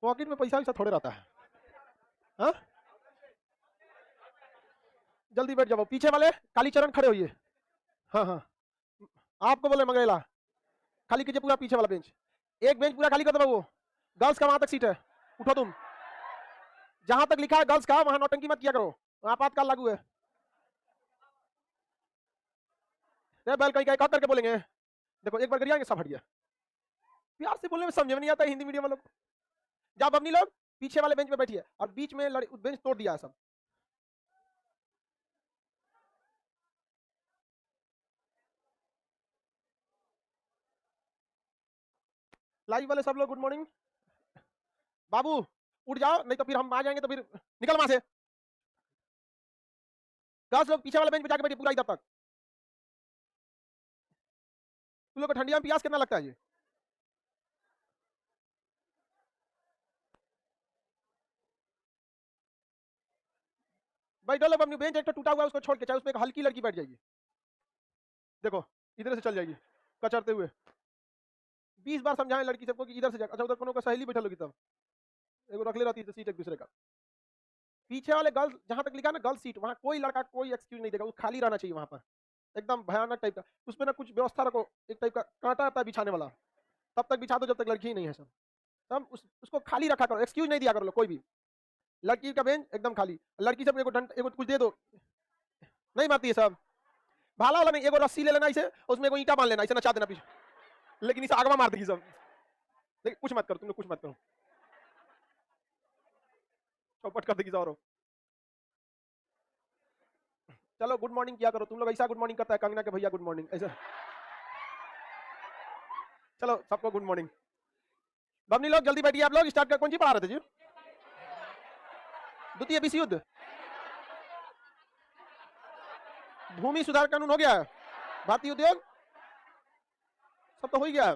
Pocket में पैसा वैसा थोड़े रहता है। हाँ, जल्दी बैठ जाओ। पीछे वाले कालीचरण खड़े होइए। हाँ हाँ, आपको बोले मंगेला खाली कीजिए पूरा पीछे वाला बेंच। एक बेंच पूरा खाली कर दो। वो गर्ल्स का वहां तक सीट है, उठो तुम। जहां तक लिखा है गर्ल्स का वहां नौटंकी मत किया करो, आपातकाल लागू है। बैल कहीं कहीं करके बोलेंगे। देखो एक बार करिए, सब हट गया। प्यार से बोलने में समझ में नहीं आता हिंदी मीडियम वालों को। जब अपनी लोग पीछे वाले बेंच पे बैठिए और बीच में बेंच तोड़ दिया है सब। लाइव वाले सब लोग गुड मॉर्निंग। बाबू उठ जाओ, नहीं तो फिर हम आ जाएंगे, तो फिर निकल वहां से। 10 लोग पीछे वाले बेंच पे जाके बैठिए पूरा इधर तक। तुम लोग को ठंडिया में प्यास कितना लगता है ये? बैठो लोग अपनी बेंच, एक तो टूटा हुआ है उसको छोड़ के, चाहे उसमें एक हल्की लड़की बैठ जाएगी। देखो इधर से चल जाएगी कचरते हुए। 20 बार समझाएं लड़की सबको कि इधर से जाए। अच्छा उधर कोनो का सहेली बैठा लोगी तब एगो रख ले रहती है सीट एक दूसरे का। पीछे वाले गर्ल्स जहां तक लिखा है ना गर्ल्स सीट, वहां कोई लड़का कोई एक्सक्यूज नहीं देगा, वो खाली रहना चाहिए वहां पर। एकदम भयानक टाइप का उसमें ना कुछ व्यवस्था रखो, एक टाइप का कांटा आता है बिछाने वाला, तब तक बिछा दो जब तक लड़की ही नहीं है सब। तब उसको खाली रखा करो, एक्सक्यूज नहीं दिया करो लोग कोई भी। लड़की का बेंच एकदम खाली, लड़की सब एगो कुछ दे दो। नहीं मारती है सब, भाला वाला नहीं, एगो रस्सी ले लेना इसे, उसमें एगो ईंटा बांध लेना, इसे नचा देना पीछे, लेकिन इसे आगवा मार देगी सब। लेकिन कुछ मत करो तुम लोग, कुछ मत करो, चौपट कर देगी और। चलो गुड मॉर्निंग किया करो तुम लोग, ऐसा गुड मॉर्निंग करता है कंगना के भैया गुड मॉर्निंग ऐसा। चलो सबको गुड मॉर्निंग। बमनी लोग जल्दी बैठिए, आप लोग स्टार्ट कर। कौन सी पढ़ा रहे थे जी? द्वितीय विश्व युद्ध, भूमि सुधार कानून हो गया है, भारतीय उद्योग सब तो हो ही गया है।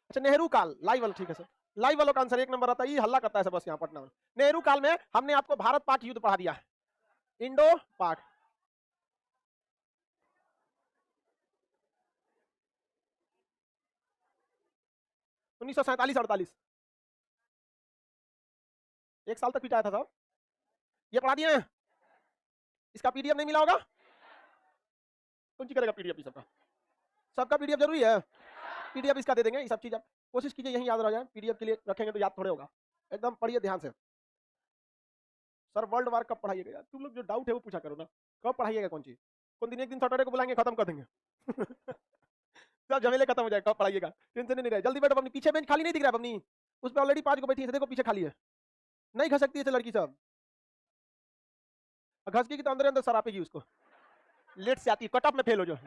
अच्छा नेहरू काल, लाइव वाला ठीक है सर, लाइव वालों का आंसर एक नंबर आता है, ये हल्ला करता है सब बस यहाँ पटना में। नेहरू काल में हमने आपको भारत पाक युद्ध पढ़ा दिया है, इंडो पाक। उन्नीस सौ 47-48, एक साल तक पिटाया था साहब। ये पढ़ा दिए हैं, इसका पीडीएफ नहीं मिला होगा? कौन सी करेगा पीडीएफ सबका? सबका पीडीएफ जरूरी है, पीडीएफ इसका दे देंगे। ये सब चीज आप कोशिश कीजिए यहीं याद रह जाए, पीडीएफ के लिए रखेंगे तो याद थोड़े होगा। एकदम पढ़िए ध्यान से। सर वर्ल्ड वार कब पढ़ाइएगा यार? तुम लोग जो डाउट है वो पूछा करो ना, कब पढ़ाइएगा कौन चीज? कौन दिन, एक दिन सैटरडे को बुलाएंगे खत्म कर देंगे। सब झमेले खत्म हो जाएगा, कब पढ़ाइएगा टेंशन नहीं रहे। जल्दी बैठो, अपनी पीछे बेंच खाली नहीं दिख रहा है अपनी, उस पर ऑलरेडी 5 को बैठी है, देखो पीछे खाली है, नहीं घस सकती है लड़की सब। घसकी की तो अंदर अंदर सरापेगी उसको, लेट से आती है, कट ऑफ में फेल हो जो।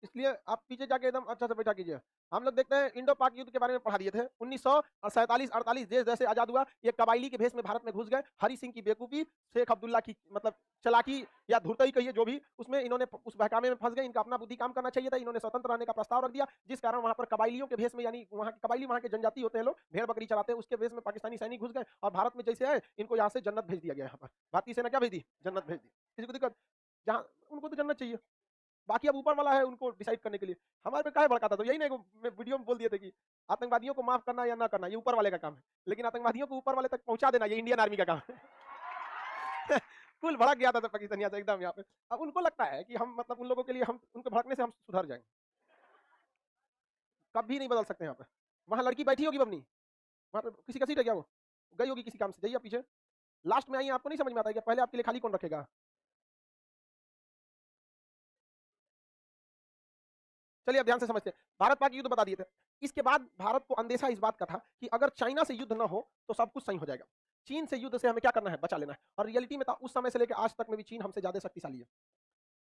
इसलिए आप पीछे जाके एकदम अच्छा से बैठा कीजिए। हम लोग देखते हैं इंडो पाक युद्ध के बारे में पढ़ा दिए थे। 1947-48 देश जैसे आजाद हुआ, ये कबायली के भेष में भारत में घुस गए। हरि सिंह की बेवकूफी, शेख अब्दुल्ला की मतलब चलाकी या धुरतई कहिए जो भी, उसमें इन्होंने उस बहकामे में फंस गए। इनका अपना बुद्धि काम करना चाहिए था, इन्होंने स्वतंत्र रहने का प्रस्ताव रख दिया, जिस कारण वहां पर कबायलियों के भेष में, यानी वहां के कबायली वहां के जनजाति होते हैं लोग, भेड़ बकरी चलाते हैं, उसके भेष में पाकिस्तानी सैनिक घुस गए और भारत में जैसे आए इनको यहाँ से जन्नत भेज दिया गया। यहाँ पर भारतीय सेना क्या भेज दी? जन्नत भेज दी। किसी को दिक्कत? जहाँ उनको तो जन्नत चाहिए, बाकी अब ऊपर वाला है उनको डिसाइड करने के लिए। हमारे पे काहे भड़काता? तो यही नहीं वीडियो में बोल दिए थे कि आतंकवादियों को माफ करना या ना करना ये ऊपर वाले का काम है, लेकिन आतंकवादियों को ऊपर वाले तक पहुंचा देना ये इंडियन आर्मी का काम है। कुल भड़क गया था पाकिस्तान यहाँ से एकदम यहाँ पे। अब उनको लगता है कि हम मतलब उन लोगों के लिए, हम उनको भड़कने से हम सुधर जाएंगे, कभी नहीं बदल सकते यहाँ पे। वहां लड़की बैठी होगी बमनी, वहां पे किसी का सीट है क्या? वो गई होगी किसी काम से, जाइए पीछे लास्ट में आई। आपको नहीं समझ में आता है कि पहले आपके लिए खाली कौन रखेगा? चलिए अब ध्यान से समझते हैं। भारत पाक युद्ध बता दिए थे। इसके बाद भारत को अंदेशा इस बात का था कि अगर चाइना से युद्ध ना हो तो सब कुछ सही हो जाएगा। चीन से युद्ध से हमें क्या करना है? बचा लेना है। और रियलिटी में था उस समय से लेकर आज तक में भी चीन हमसे ज्यादा शक्तिशाली है।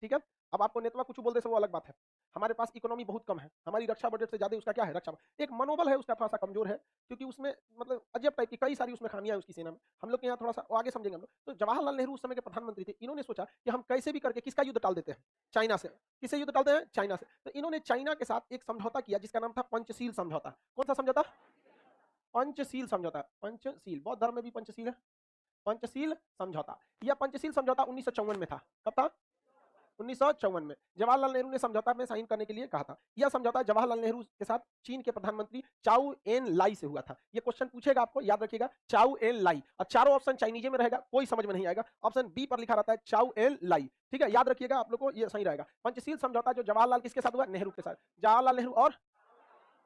ठीक है, अब आपको नेतवा कुछ बोल दे वो अलग बात है। हमारे पास इकोनॉमी बहुत कम है, हमारी रक्षा बजट से ज्यादा उसका क्या है? रक्षा एक मनोबल है उसका थोड़ा सा कमजोर है, क्योंकि उसमें मतलब अजब टाइप की कई सारी उसमें खामियां है उसकी सेना में। हम लोग के यहाँ थोड़ा सा आगे समझेंगे हम लोग। तो जवाहरलाल नेहरू उस समय के प्रधानमंत्री थे, इन्होंने सोचा कि हम कैसे भी करके किसका युद्ध टाल देते हैं? चाइना से। किससे युद्ध टालते हैं? चाइना से। तो इन्होंने चाइना के साथ एक समझौता किया जिसका नाम था पंचशील समझौता। कौन सा समझौता? पंचशील समझौता। पंचशील, बौद्ध धर्म में भी पंचशील है। पंचशील समझौता, यह पंचशील समझौता 1954 में था। कब था? 1954 में जवाहरलाल नेहरू ने समझौता में साइन करने के लिए कहा था। यह समझौता जवाहरलाल नेहरू के साथ चीन के प्रधानमंत्री चाउ एन लाई से हुआ था। ये क्वेश्चन पूछेगा आपको, याद रखिएगा, चाउ एन लाई, और चारों ऑप्शन चाइनीजे में रहेगा, कोई समझ में नहीं आएगा। ऑप्शन बी पर लिखा रहता है चाउ एन लाई, ठीक है, याद रखिएगा, आप लोग को ये सही रहेगा। पंचशील समझौता जो जवाहरलाल किसके साथ हुआ? नेहरू के साथ। जवाहरलाल नेहरू और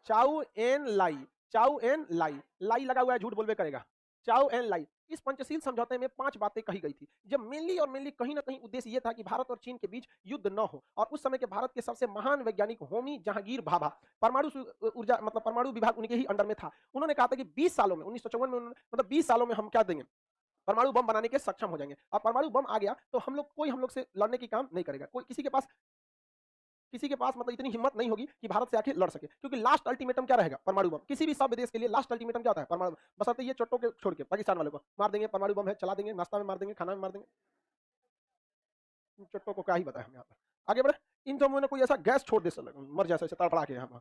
चाउ एन लाई, चाउ एन लाई, लाई लगा हुआ है, झूठ बोलबे करेगा, चाउ एन लाई। इस पंचशील समझौते में 5 बातें कही गई थी, जब मेनली कहीं ना कहीं उद्देश्य यह था कि भारत और चीन के बीच युद्ध न हो, और उस समय के भारत के सबसे महान वैज्ञानिक होमी जहांगीर भाभा, परमाणु ऊर्जा मतलब परमाणु विभाग उनके ही अंडर में था। उन्होंने कहा था कि 20 सालों में, 1954 में मतलब 20 सालों में हम क्या देंगे, परमाणु बम बनाने के सक्षम हो जाएंगे, और परमाणु बम आ गया तो कोई हम लोग से लड़ने की काम नहीं करेगा, कोई किसी के पास मतलब इतनी हिम्मत नहीं होगी कि भारत से आके लड़ सके, क्योंकि लास्ट अल्टीमेटम क्या रहेगा? परमाणु बम। किसी भी सभ्य देश के लिए लास्ट अल्टीमेटम क्या होता है? परमाणु बम। बशर्ते ये चोटों के छोड़ के पाकिस्तान वालों को मार देंगे, परमाणु बम है, चला देंगे, नाश्ता में मार देंगे, खाना में मार देंगे, चोटों को क्या ही बताया हम यहाँ पर। आगे बढ़े, इन दोनों ने कोई ऐसा गैस छोड़ दे, मर जैसे तड़पड़ा के यहाँ पर।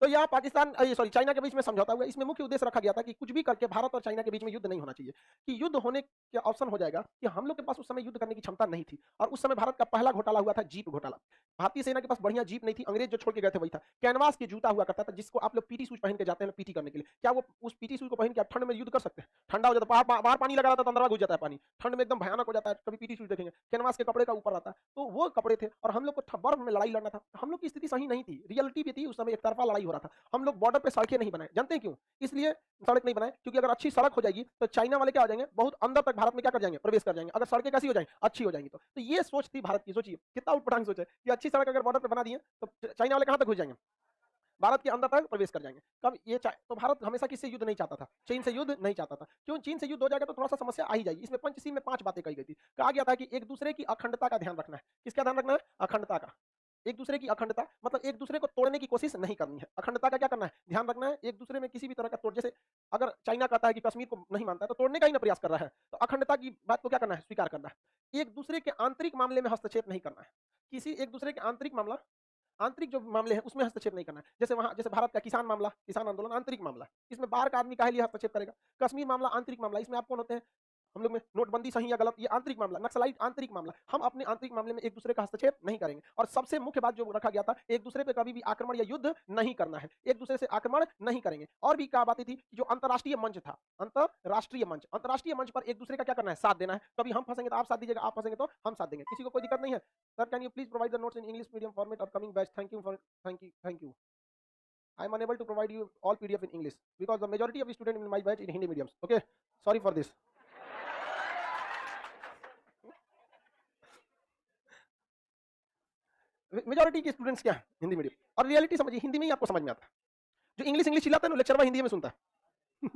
तो यहाँ पाकिस्तान चाइना के बीच में समझौता हुआ। इसमें मुख्य उद्देश्य रखा गया था कि कुछ भी करके भारत और चाइना के बीच में युद्ध नहीं होना चाहिए, कि युद्ध होने के ऑप्शन हो जाएगा कि हम लोग के पास उस समय युद्ध करने की क्षमता नहीं थी। और उस समय भारत का पहला घोटाला हुआ था जीप घोटाला। भारतीय सेना के पास बढ़िया जीप नहीं थी, अंग्रेज जो छोड़ के गए थे वही था। कैनवास के जूता हुआ करता था, जिसको आप लोग पीटी शूज पहन के जाते हैं पीटी करने के लिए। क्या वो उस पीटी शूज को पहन के आप ठंड में युद्ध कर सकते हैं? ठंडा हो जाता है, बाहर पानी लगा रहता है तो अंदर घुस जाता है पानी, ठंड में एकदम भयानक हो जाता है। कभी पीटी शूज देखेंगे, कैनवास के कपड़े का ऊपर आता है, तो वो कपड़े थे, और हम लोग को बर्फ में लड़ाई लड़ना था। हम लोग की स्थिति सही नहीं थी, रियलिटी भी थी, उस समय एक तरफा लड़ाई हो रहा था। हम लोग बॉर्डर पे सड़कें नहीं बनाए, जानते हैं क्यों? इसलिए सड़क नहीं बनाए क्योंकि अगर अच्छी सड़क हो जाएगी तो चाइना वाले क्या हो जाएंगे, बहुत अंदर तक भारत में क्या कर जाएंगे, प्रवेश कर जाएंगे। अगर सड़कें कैसी हो जाएंगी, अच्छी हो जाएंगी। तो ये सोच थी भारत की। सोचिए कितना उटपटांग सोच है कि अच्छी सड़क अगर बॉर्डर पे बना दिए तो चाइना वाले कहां तक घुस जाएंगे, भारत के अंदर तक प्रवेश कर जाएंगे। कब ये तो भारत हमेशा किससे युद्ध नहीं चाहता था? चीन से युद्ध नहीं चाहता था। क्यों? चीन से युद्ध हो जाएगा तो थोड़ा सा समस्या आ ही जाएगी। इसमें पंचशील में 5 बातें कही गई थी। कहा गया था कि एक दूसरे की अखंडता का ध्यान रखना है। किसका ध्यान रखना है? अखंडता का। एक दूसरे की अखंडता मतलब एक दूसरे को तोड़ने की कोशिश नहीं करनी है। अखंडता का क्या करना है? ध्यान रखना है। एक दूसरे में किसी भी तरह का तोड़, जैसे अगर चाइना कहता है कि कश्मीर को नहीं मानता है तो तोड़ने का ही ना प्रयास कर रहा है, तो अखंडता की बात को क्या करना है? स्वीकार करना है। एक दूसरे के आंतरिक मामले में हस्तक्षेप नहीं करना है। किसी एक दूसरे के आंतरिक जो मामले हैं उसमें हस्तक्षेप नहीं करना है। जैसे भारत का किसान मामला, किसान आंदोलन आंतरिक मामला, इसमें बाहर का आदमी काहे लिए हस्तक्षेप करेगा? कश्मीर मामला आंतरिक मामला, इसमें आप कौन होते हैं? हम लोग में नोटबंदी सही या गलत, ये आंतरिक मामला। नक्सलाइट आंतरिक मामला। हम अपने आंतरिक मामले में एक दूसरे का हस्तक्षेप नहीं करेंगे। और सबसे मुख्य बात जो रखा गया था, एक दूसरे पे कभी भी आक्रमण या युद्ध नहीं करना है, एक दूसरे से आक्रमण नहीं करेंगे। और भी क्या बातें थी? जो अंतरराष्ट्रीय मंच था, अंतरराष्ट्रीय मंच पर एक दूसरे का क्या करना है? साथ देना है। कभी हम फंसेंगे तो आप साथ दीजिएगा, आप फंसेंगे तो हम साथ देंगे, किसी को कोई दिक्कत नहीं है। Sir can you please provide the notes in English medium format upcoming batch? Thank you. I am unable to provide you all PDF in English because the majority of the students in my batch in Hindi mediums. Okay, sorry for this. Majority के students क्या है? Hindi medium. और reality समझिए, हिंदी में ही आपको समझ में आता है। जो इंग्लिश चिल्लाता है ना, लेक्चर हिंदी में सुनता है।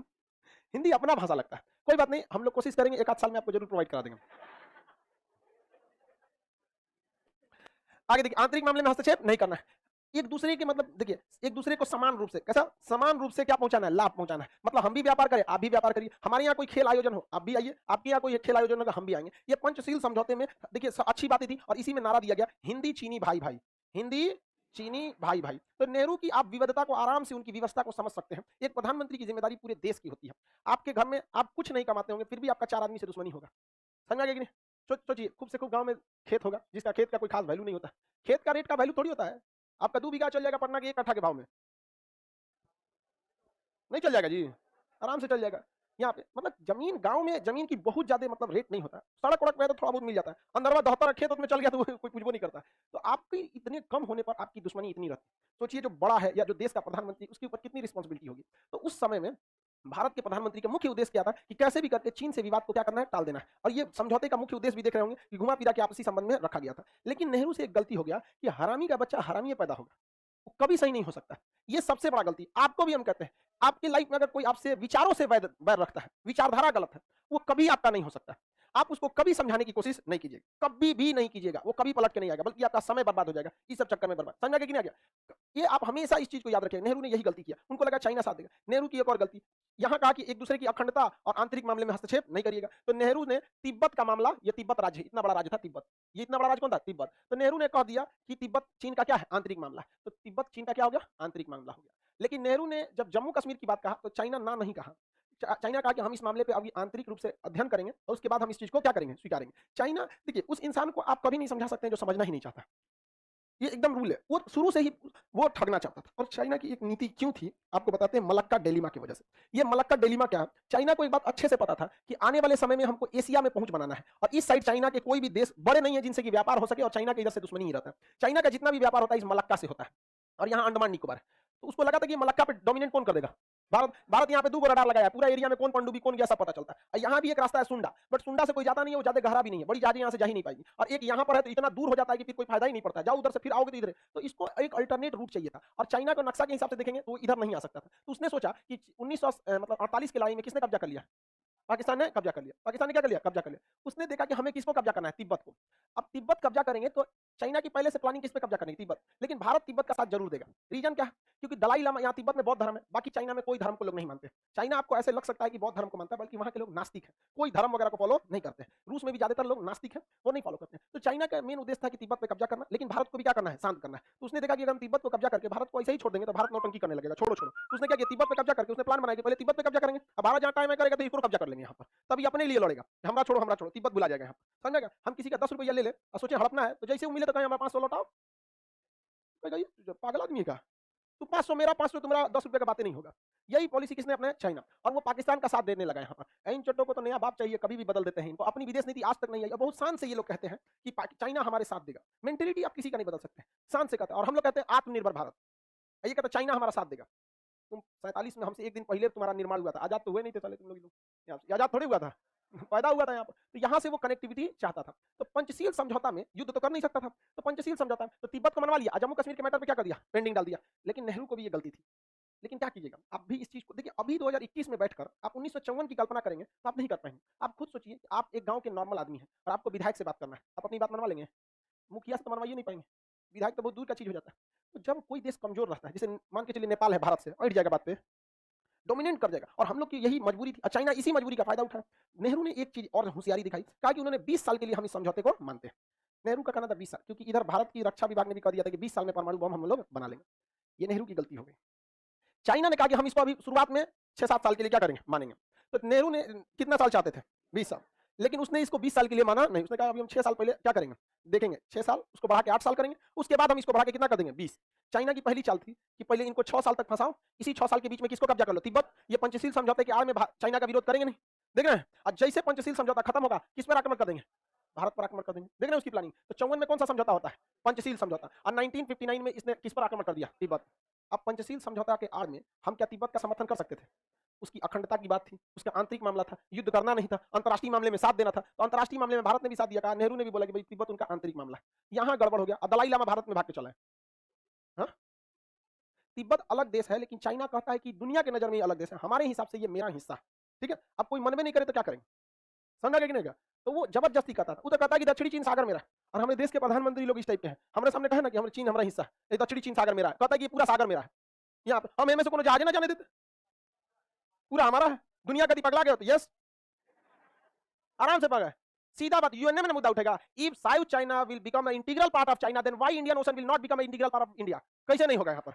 हिंदी अपना भाषा लगता है। कोई बात नहीं, हम लोग कोशिश करेंगे, 1 आध साल में आपको जरूर प्रोवाइड करा देंगे। आगे देखिए, आंतरिक मामले में हस्तक्षेप नहीं करना है। एक दूसरे के मतलब देखिए, एक दूसरे को समान रूप से, कैसा समान रूप से क्या पहुंचाना है? लाभ पहुंचाना है। मतलब हम भी व्यापार करें, आप भी व्यापार करिए। हमारे यहाँ कोई खेल आयोजन हो, आप भी आइए। आपके यहाँ कोई खेल आयोजन होगा, हम भी आएंगे। ये पंचशील समझौते में देखिए अच्छी बातें थी, और इसी में नारा दिया गया, हिंदी चीनी भाई भाई, हिंदी चीनी भाई भाई। तो नेहरू की आप विविधता को आराम से, उनकी व्यवस्था को समझ सकते हैं। एक प्रधानमंत्री की जिम्मेदारी पूरे देश की होती है। आपके घर में आप कुछ नहीं कमाते होंगे, फिर भी आपका 4 आदमी से दुश्मनी होगा। समझ आ गया कि नहीं? सोचिए, खूब से खूब गांव में खेत होगा, जिसका खेत का कोई खास वैल्यू नहीं होता। खेत का रेट का वैल्यू थोड़ी होता है। आपका 2 बीघा चल जाएगा पटना के 1 कट्ठा के भाव में, नहीं चल जाएगा जी, आराम से चल जाएगा। यहाँ पे मतलब जमीन, गांव में जमीन की बहुत ज्यादा मतलब रेट नहीं होता। सड़क वड़क में तो थोड़ा बहुत मिल जाता है, अंदरवा 72 खेत उसमें चल गया तो कोई पूछबो नहीं करता। तो आपकी इतने कम होने पर आपकी दुश्मनी इतनी रहती। सोचिए जो बड़ा है या जो देश का प्रधानमंत्री, उसके ऊपर कितनी रिस्पॉन्सिबिलिटी होगी। तो उस समय में भारत के प्रधानमंत्री का मुख्य उद्देश्य क्या था कि कैसे भी करके चीन से विवाद को क्या करना है? टाल देना है। और ये समझौते का मुख्य उद्देश्य भी देख रहे होंगे कि घुमा फिरा के आपसी संबंध में रखा गया था। लेकिन नेहरू से एक गलती हो गया कि हरामी का बच्चा हरामी पैदा होगा, वो कभी सही नहीं हो सकता। ये सबसे बड़ा गलती। आपको भी हम कहते हैं, आपकी लाइफ में अगर कोई आपसे विचारों से वैर रखता है, विचारधारा गलत है, वो कभी आपका नहीं हो सकता। आप उसको कभी समझाने की कोशिश नहीं कीजिएगा, कभी भी नहीं कीजिएगा। वो कभी पलट के नहीं आएगा, बल्कि आपका समय बर्बाद हो जाएगा इस सब चक्कर में बर्बाद। समझा कि नहीं आ गया? ये आप हमेशा इस चीज को याद रखें। नेहरू ने यही गलती किया, उनको लगा चाइना साथ देगा। नेहरू की एक और गलती, यहां कहा कि एक दूसरे की अखंडता और आंतरिक मामले में हस्तक्षेप नहीं करिएगा। तो नेहरू ने तिब्बत का मामला, ये तिब्बत राज्य, इतना बड़ा राज्य था तिब्बत, ये इतना बड़ा राज्य कौन था? तिब्बत। तो नेहरू ने कह दिया कि तिब्बत चीन का क्या है? आंतरिक मामला। तो तिब्बत चीन का क्या हो गया? आंतरिक मामला हो गया। लेकिन नेहरू ने जब जम्मू कश्मीर की बात कहा तो चाइना ना नहीं कहा। चाइना कहा कि हम इस मामले पे अभी आंतरिक रूप से अध्ययन करेंगे और उसके बाद हम इस चीज को क्या करेंगे, स्वीकारेंगे। चाइना देखिए उस इंसान को आप कभी नहीं समझा सकते हैं जो समझना ही नहीं चाहता, ये एकदम रूल है। वो शुरू से ही वो ठगना चाहता था। और चाइना की एक नीति क्यों थी आपको बताते हैं, मलक्का डिलेमा की वजह से। ये मलक्का डिलेमा क्या है, चाइना को एक बात अच्छे से पता था कि आने वाले समय में हमको एशिया में पहुंच बनाना है और इस साइड चाइना के कोई भी देश बड़े नहीं है जिनसे कि व्यापार हो सके और चाइना के इधर से दुश्मनी ही रहता है। चाइना का जितना भी व्यापार होता है इस मलक्का से होता है और यहाँ अंडमान निकोबार है। तो उसको लगा था कि मलक्का पे डोमिनेट कौन कर देगा, भारत यहाँ पे 2 रडार लगाया, पूरा एरिया में कौन पनडुब्बी कौन गया सब पता चलता है। यहाँ भी एक रास्ता है सुंडा, बट सुंडा से कोई जाता नहीं है, वो ज्यादा गहरा भी नहीं है, बड़ी जहाजें यहाँ से जा ही नहीं पाएगी। और एक यहाँ पर है तो इतना दूर हो जाता है कि फिर कोई फायदा ही नहीं पड़ता, जाओ उधर से फिर आओगे तो इधर। तो इसको एक अल्टरनेट रूट चाहिए था और चाइना को नक्शा के हिसाब से देखेंगे तो इधर नहीं आ सकता था। तो उसने सोचा कि 1948 की लड़ाई में किसने कब्जा कर लिया, पाकिस्तान ने कब्जा कर लिया। पाकिस्तान ने क्या कर लिया, कब्जा कर लिया। उसने देखा कि हमें किसको कब्जा करना है, तिब्बत को। अब तिब्बत कब्जा करेंगे तो चाइना की पहले से प्लानिंग किस पे कब्जा करने की, तिब्बत। लेकिन भारत तिब्बत का साथ जरूर देगा। रीजन क्या है, क्योंकि दलाई लामा यहाँ तिब्बत में बौद्ध धर्म है, बाकी चाइना में कोई धर्म को लोग नहीं मानते। चाइना आपको ऐसे लग सकता है कि बौद्ध धर्म को मानता है, बल्कि वहाँ के लोग नास्तिक है, कोई धर्म वगैरह को फॉलो नहीं करते हैं। रूस में भी ज्यादातर लोग नास्तिक है, वो नहीं फॉलो करते हैं। तो चाइना का मेन उद्देश्य था कि तिब्बत पे कब्जा करना, लेकिन भारत को भी क्या करना है, शांत करना है। तो उसने देखा कि अगर हम तिब्बत को कब्जा करके भारत को ऐसे ही छोड़ देंगे तो भारत नौटंकी करने लगेगा, छोड़ो छोड़ो। तो उसने क्या किया, तिब्बत पे कब्जा करके उसने प्लान बनाया कि पहले तिब्बत पे कब्जा करेंगे, अब भारत जहाँ टाइम करेगा तो इसको कब्जा कर लेंगे यहाँ पर, तभी अपने लिए लड़ेगा, हमरा छोड़ो, तिब्बत भुला जाएगा यहाँ पर, समझेगा। हम किसी का 10 रुपया ले ले और सोचे हड़पना है, तो जैसे वो मिले तो कहीं हमारा 500 लौटाओ, पागल आदमी का। तो 500 मेरा, 500 तुम्हारा, 10 रुपए का बातें नहीं होगा। यही पॉलिसी किसने अपने, चाइना। और वो पाकिस्तान का साथ देने लगा यहाँ पर। इन चट्टों को तो नया बाप चाहिए, कभी भी बदल देते हैं इनको। अपनी विदेश नीति आज तक नहीं आई और बहुत शान से ये लोग कहते हैं कि चाइना हमारे साथ देगा। मेंटेलिटी आप किसी का नहीं बदल सकते, शान से कहते हैं। और हम लोग कहते हैं आत्मनिर्भर भारत, ये कहते चाइना हमारा साथ देगा। तुम 47 में हमसे एक दिन पहले तुम्हारा निर्माण हुआ था, आजाद तो हुए नहीं थे साले तुम लोग, आजाद थोड़ी हुआ था, पैदा हुआ था यहाँ पर। तो यहाँ से वो कनेक्टिविटी चाहता था। तो पंचशील समझौता में युद्ध तो कर नहीं सकता था, तो पंचशील समझौता में तो तिब्बत को मनवा लिया, जम्मू कश्मीर के मैटर पे क्या कर दिया, पेंडिंग डाल दिया। लेकिन नेहरू को भी ये गलती थी। लेकिन क्या कीजिएगा, आप भी इस चीज को देखिए, अभी 2021 में बैठकर आप 1954 की कल्पना करेंगे तो आप नहीं कर पाएंगे। आप खुद सोचिए, आप एक गांव के नॉर्मल आदमी हैं और आपको विधायक से बात करना है, आप अपनी बात मनवा लेंगे, मुखिया से तो मनवाइए नहीं पाएंगे, विधायक तो बहुत दूर का चीज हो जाता है। तो जब कोई देश कमजोर रहता है, जैसे मान के चलिए नेपाल है, भारत से अट जाएगा बात पे, डोमिनेट कर जाएगा। और हम लोग की यही मजबूरी थी, चाइना इसी मजबूरी का फायदा उठाया। नेहरू ने एक चीज और होशियारी दिखाई, कहा कि उन्होंने 20 साल के लिए हम इस समझौते को मानते हैं। नेहरू का कहना था 20 साल, क्योंकि इधर भारत की रक्षा विभाग ने भी कह दिया था कि 20 साल में परमाणु बम हम लोग बना लेंगे। ये नेहरू की गलती हो गई। चाइना ने कहा कि हम इसको अभी शुरुआत में 6-7 साल के लिए क्या करेंगे, मानेंगे। तो नेहरू ने कितना साल चाहते थे, 20 साल, लेकिन उसने इसको 20 साल के लिए माना नहीं। उसने कहा अभी हम 6 साल पहले क्या करेंगे, देखेंगे 6 साल, उसको बढ़ा के 8 साल करेंगे, उसके बाद हम इसको बढ़ा के कितना कर देंगे, 20। चाइना की पहली चाल थी कि पहले इनको 6 साल तक फंसाओ, इसी 6 साल के बीच में किसको कब्जा कर लो, तिब्बत। ये पंचशील समझौते के आड़ में चाइना का विरोध करेंगे नहीं, देख रहे हैं। और जैसे पंचशील समझौता खत्म होगा, किस पर आक्रमण कर देंगे, भारत पर आक्रमण कर देंगे, देख रहे हैं उसकी प्लानिंग। तो 54 में कौन सा समझौता होता है, पंचशील समझौता। और 1959 में इसने किस पर आक्रमण कर दिया, तिब्बत। अब पंचशील समझौता के आड़ में हम क्या तिब्बत का समर्थन कर सकते थे, उसकी अखंडता की बात थी, उसका आंतरिक मामला था, युद्ध करना नहीं था, अंतर्राष्ट्रीय मामले में साथ देना था। तो अंतर्राष्ट्रीय मामले में भारत ने भी साथ दिया, कहा, नेहरू ने भी बोला कि भाई तिब्बत उनका आंतरिक मामला है। यहाँ गड़बड़ हो गया, दलाई लामा भारत में भाग के चला है। हाँ? तिब्बत अलग देश है, लेकिन चाइना कहता है कि दुनिया के नजर में ये अलग देश है, हमारे हिसाब से ये मेरा हिस्सा है, ठीक है। अब कोई मन में नहीं करे तो क्या करेंगे, समझा कि नहीं। तो वो जबरदस्ती कहता था, वो तो कहता है कि दक्षिणी चीन सागर मेरा है। और हमारे देश के प्रधानमंत्री लोग इस टाइप के हैं, हमारे सामने कहे ना कि हमारे चीन हमारा हिस्सा है, दक्षिणी चीन सागर मेरा है, कहता है कि पूरा सागर मेरा है। यहाँ पे हम से कोनो जहाज ना जाने देते, पूरा हमारा है। दुनिया कभी पगला गया तो यस, आराम से पगला। सीधा बात, यूएनए में मुद्दा उठेगा, if South China will become a integral part of China, then why Indian Ocean will not become a integral part of India. कैसे नहीं होगा यहाँ पर,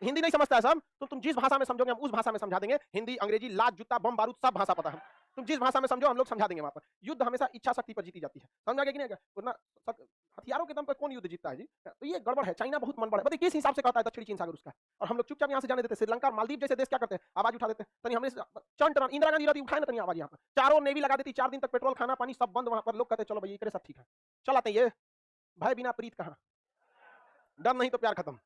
हिंदी नहीं समझता है सब, तो तुम जिस भाषा में समझोगे हम उस भाषा में समझा देंगे। हिंदी, अंग्रेजी, लात, जूता, बम, बारूद सब भाषा पता है, तुम जिस भाषा में समझो हम लोग समझा देंगे। वहां पर युद्ध हमेशा इच्छा शक्ति पर जीती जाती है, समझा कि नहीं, वरना हथियारों के दम पर कौन युद्ध जीतता है जी। तो ये गड़बड़ है, चाइना बहुत मन बड़ा है, किस हिसाब से कहता है दक्षिणी चीन सागर उसका, और हम लोग चुपचाप यहाँ से जाने देते। श्रीलंका, मालदीव जैसे देश क्या करते हैं, आवाज उठा देते हैं। तनी हमने चंट इंदिरा गांधी रहती, उठाए ना तनी आवाज, यहाँ पर चारों नेवी लगा देती, 4 दिन तक पेट्रोल, खाना पानी सब बंद। वहां पर लोग कहते चलो भाई ये सब ठीक है, चलाते। ये भय बिना प्रीत कहाँ, डर नहीं तो प्यार खत्म।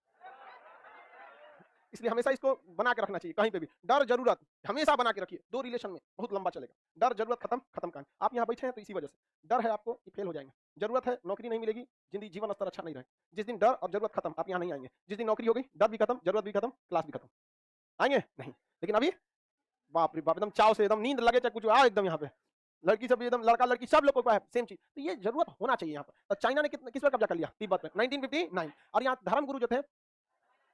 इसलिए हमेशा इसको बना के रखना चाहिए, कहीं पे भी डर जरूरत हमेशा बना के रखिए। 2 रिलेशन में बहुत लंबा चलेगा, डर जरूरत खत्म कहानी। आप यहाँ बैठे हैं तो इसी वजह से डर है आपको कि फेल हो जाएंगे, जरूरत है नौकरी नहीं मिलेगी, जिंदगी जीवन स्तर अच्छा नहीं रहेगा। जिस दिन डर और जरूरत खत्म, आप यहाँ नहीं आएंगे। जिस दिन नौकरी हो गई, डर भी खत्म, जरूरत भी खत्म, क्लास भी खत्म, आएंगे नहीं। लेकिन अभी बाप रे बाप, एकदम चाव से, एकदम नींद लगे चाहे कुछ आ, एकदम यहाँ पे लड़की सब एकदम, लड़का लड़की सब लोग को सेम चीज। तो ये जरूरत होना चाहिए यहाँ पर। तो चाइना ने किस पर कब्जा कर लिया, तिब्बत में 1959। और यहाँ धर्मगुरु जो थे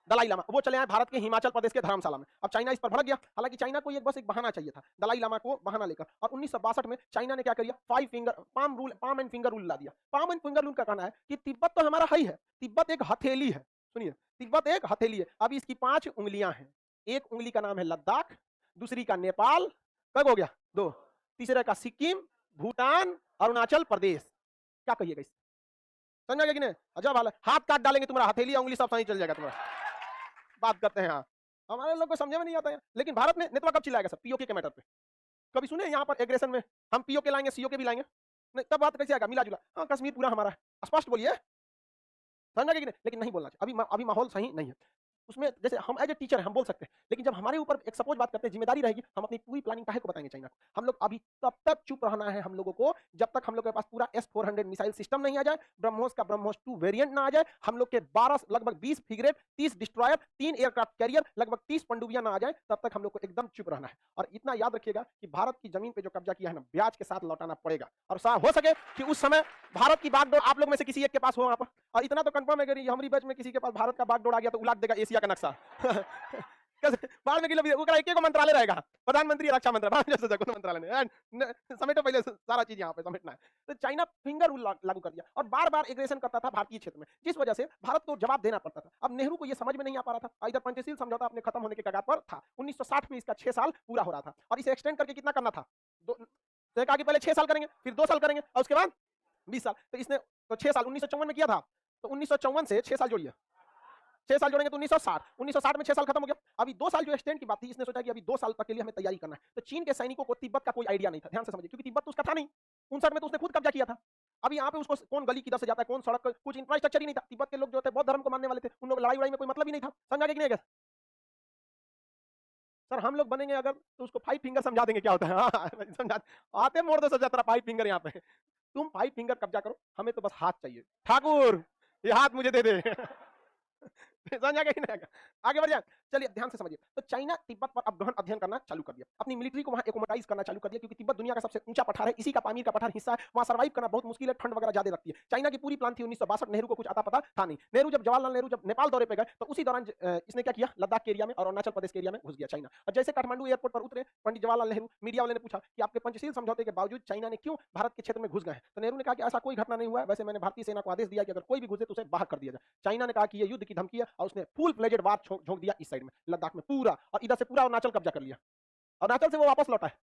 दलाई लामा, वो चले आए भारत के हिमाचल प्रदेश के धर्मशाला में। अब चाइना इस पर भड़क गया, हालांकि चाइना को बस एक बहाना चाहिए था दलाई लामा को बहाना लेकर। और 1962 में चाइना ने क्या किया, पाम एंड फिंगर रूल ला दिया। पाम एंड फिंगर रूल का कहना है कि तिब्बत तो हमारा है ही है, तिब्बत एक हथेली है। सुनिए, तिब्बत एक हथेली है। अब इसकी 5 उंगलियां हैं, एक उंगली का नाम है लद्दाख, दूसरी का नेपाल, कब हो गया? 2। तीसरे का सिक्किम, भूटान, अरुणाचल प्रदेश। क्या कहिएगा इस? समझ गया कि नहीं? अजब हाल है, हाथ काट डालेंगे तुम्हारा, हथेली उंगली सब सही चल जाएगा तुम्हारा। बात करते हैं हाँ, हमारे लोग को समझे में नहीं आता है। लेकिन भारत में नेतवा कब चिल्लाएगा सर? पीओके के मैटर पे। कभी सुने यहाँ पर एग्रेशन में हम पीओके लाएंगे, सीओके भी लाएंगे? नहीं, तब बात कैसे आएगा? मिला जुला, हाँ कश्मीर पूरा हमारा है, स्पष्ट बोलिए। समझा कि नहीं? लेकिन नहीं बोलना चाहिए, अभी माहौल सही नहीं है। उसमें जैसे हम एज ए टीचर हैं, हम बोल सकते हैं, लेकिन जब हमारे ऊपर एक सपोज बात करते हैं, जिम्मेदारी रहेगी, हम अपनी पूरी प्लानिंग काहे को बताएंगे चाइना को? हम लोग अभी तब तक चुप रहना है हम लोगों को, जब तक हम लोग के पास पूरा S-400 मिसाइल सिस्टम नहीं आ जाए, ब्रह्मोस का ब्रह्मोस 2 वेरिएंट ना आ जाए, हम लोग के 12 लगभग 20 फ्रिगेट, 30 डिस्ट्रॉयर, 3 एयरक्राफ्ट कैरियर, लगभग 30 पनडुब्बियां ना आ जाए, तब तक हम लोग को एकदम चुप रहना है। और इतना याद रखिएगा कि भारत की जमीन पे जो कब्जा किया है ना, ब्याज के साथ लौटाना पड़ेगा। और हो सके कि उस समय भारत की बागडोर आप लोग में से किसी एक के पास हो वहां पर। और इतना तो कंफर्म है कि हमारी बैच में किसी के पास भारत का बागडोर आ गया तो उलाट देगा एशिया का नक्शा। बाद में एक एक मंत्रालय रहेगा, प्रधानमंत्री, रक्षा मंत्रालय, मंत्रालय ने समेटो पहले सारा चीज यहाँ पे समेटना है। तो चाइना फिंगर रूल लागू कर दिया और बार बार एग्रेशन करता था भारतीय क्षेत्र में, जिस वजह से भारत को जवाब देना पड़ता था। अब नेहरू को यह समझ में नहीं आ पा रहा था, इधर पंचशील समझौता अपने खत्म होने के कगार पर था, 1960 में इसका 6 साल पूरा हो रहा था और इसे एक्सटेंड करके कितना करना था? तो कहा कि पहले 6 साल करेंगे, फिर 2 साल करेंगे और उसके बाद 20 साल। तो इसने तो 6 साल 1954 में किया था, तो 1954 से 6 साल जोड़िए, 6 साल जोड़ेंगे तो 1960 में 6 साल खत्म हो गया। अभी 2 साल जो एक्सटेंड की बात थी, इसने सोचा कि अभी 2 साल तक के लिए हमें तैयारी करना है। तो चीन के सैनिकों को तिब्बत का कोई आइडिया नहीं था, ध्यान से समझिए, क्योंकि तिब्बत तो उसका था नहीं, 59 में तो उसने खुद कब्जा किया था। अभी यहाँ पे उसको कौन गली किधर से जाता है, कौन सड़क, कुछ इंफ्रास्ट्रक्चर ही नहीं था। तिब्बत के लोग जो थे बौद्ध धर्म को मानने वाले थे, उन लोग लड़ाई वड़ाई में कोई मतलब ही नहीं था। समझा कि नहीं? सर हम लोग बनेंगे अगर तो उसको 5 फिंगर समझा देंगे क्या होता है। हाँ, समझा आते मोड़ दो सजा 5 फिंगर यहाँ पे, तुम 5 फिंगर कब्जा करो, हमें तो बस हाथ चाहिए। ठाकुर ये हाथ मुझे दे दे। समझा कि नहीं? आगे बढ़ जाए, चलिए ध्यान से समझिए। तो चाइना तिब्बत पर अब गहन अध्ययन करना चालू कर दिया, अपनी मिलिट्री को वहां एकोमोडाइज करना चालू कर दिया, क्योंकि तिब्बत दुनिया का सबसे ऊंचा पठार है, इसी का पामीर का पठार हिस्सा है, वहां सर्वाइव करना बहुत मुश्किल है, ठंड वगैरह ज्यादा लगती है। चाइना की पूरी प्लान थी 1962, नेहरू को कुछ आता पता था नहीं। नेहरू जब जवाहरलाल नेहरू जब नेपाल दौरे पे गए तो उसी दौरान इसने क्या किया, लद्दाख के एरिया में और अरुणाचल प्रदेश के एरिया में घुस गया चाइना। और जैसे काठमांडू एयरपोर्ट पर उतरे, पंडित जवाहरलाल नेहरू, मीडिया वाले ने पूछा कि आपके पंचशील समझौते के बावजूद चाइना ने क्यों भारत के क्षेत्र में घुस गए? तो नेहरू ने कहा कि ऐसा कोई घटना नहीं हुआ है, वैसे मैंने भारतीय सेना को आदेश दिया कि अगर कोई भी घुसे तो उसे बाहर कर दिया जाए। चाइना ने कहा कि ये युद्ध की धमकी है और उसने फुल फ्लेजेड वार झोंक दिया इस साइड में, लद्दाख में पूरा, और इधर से पूरा अरुणाचल कब्जा कर लिया। अरुणाचल से वो वापस लौटा है,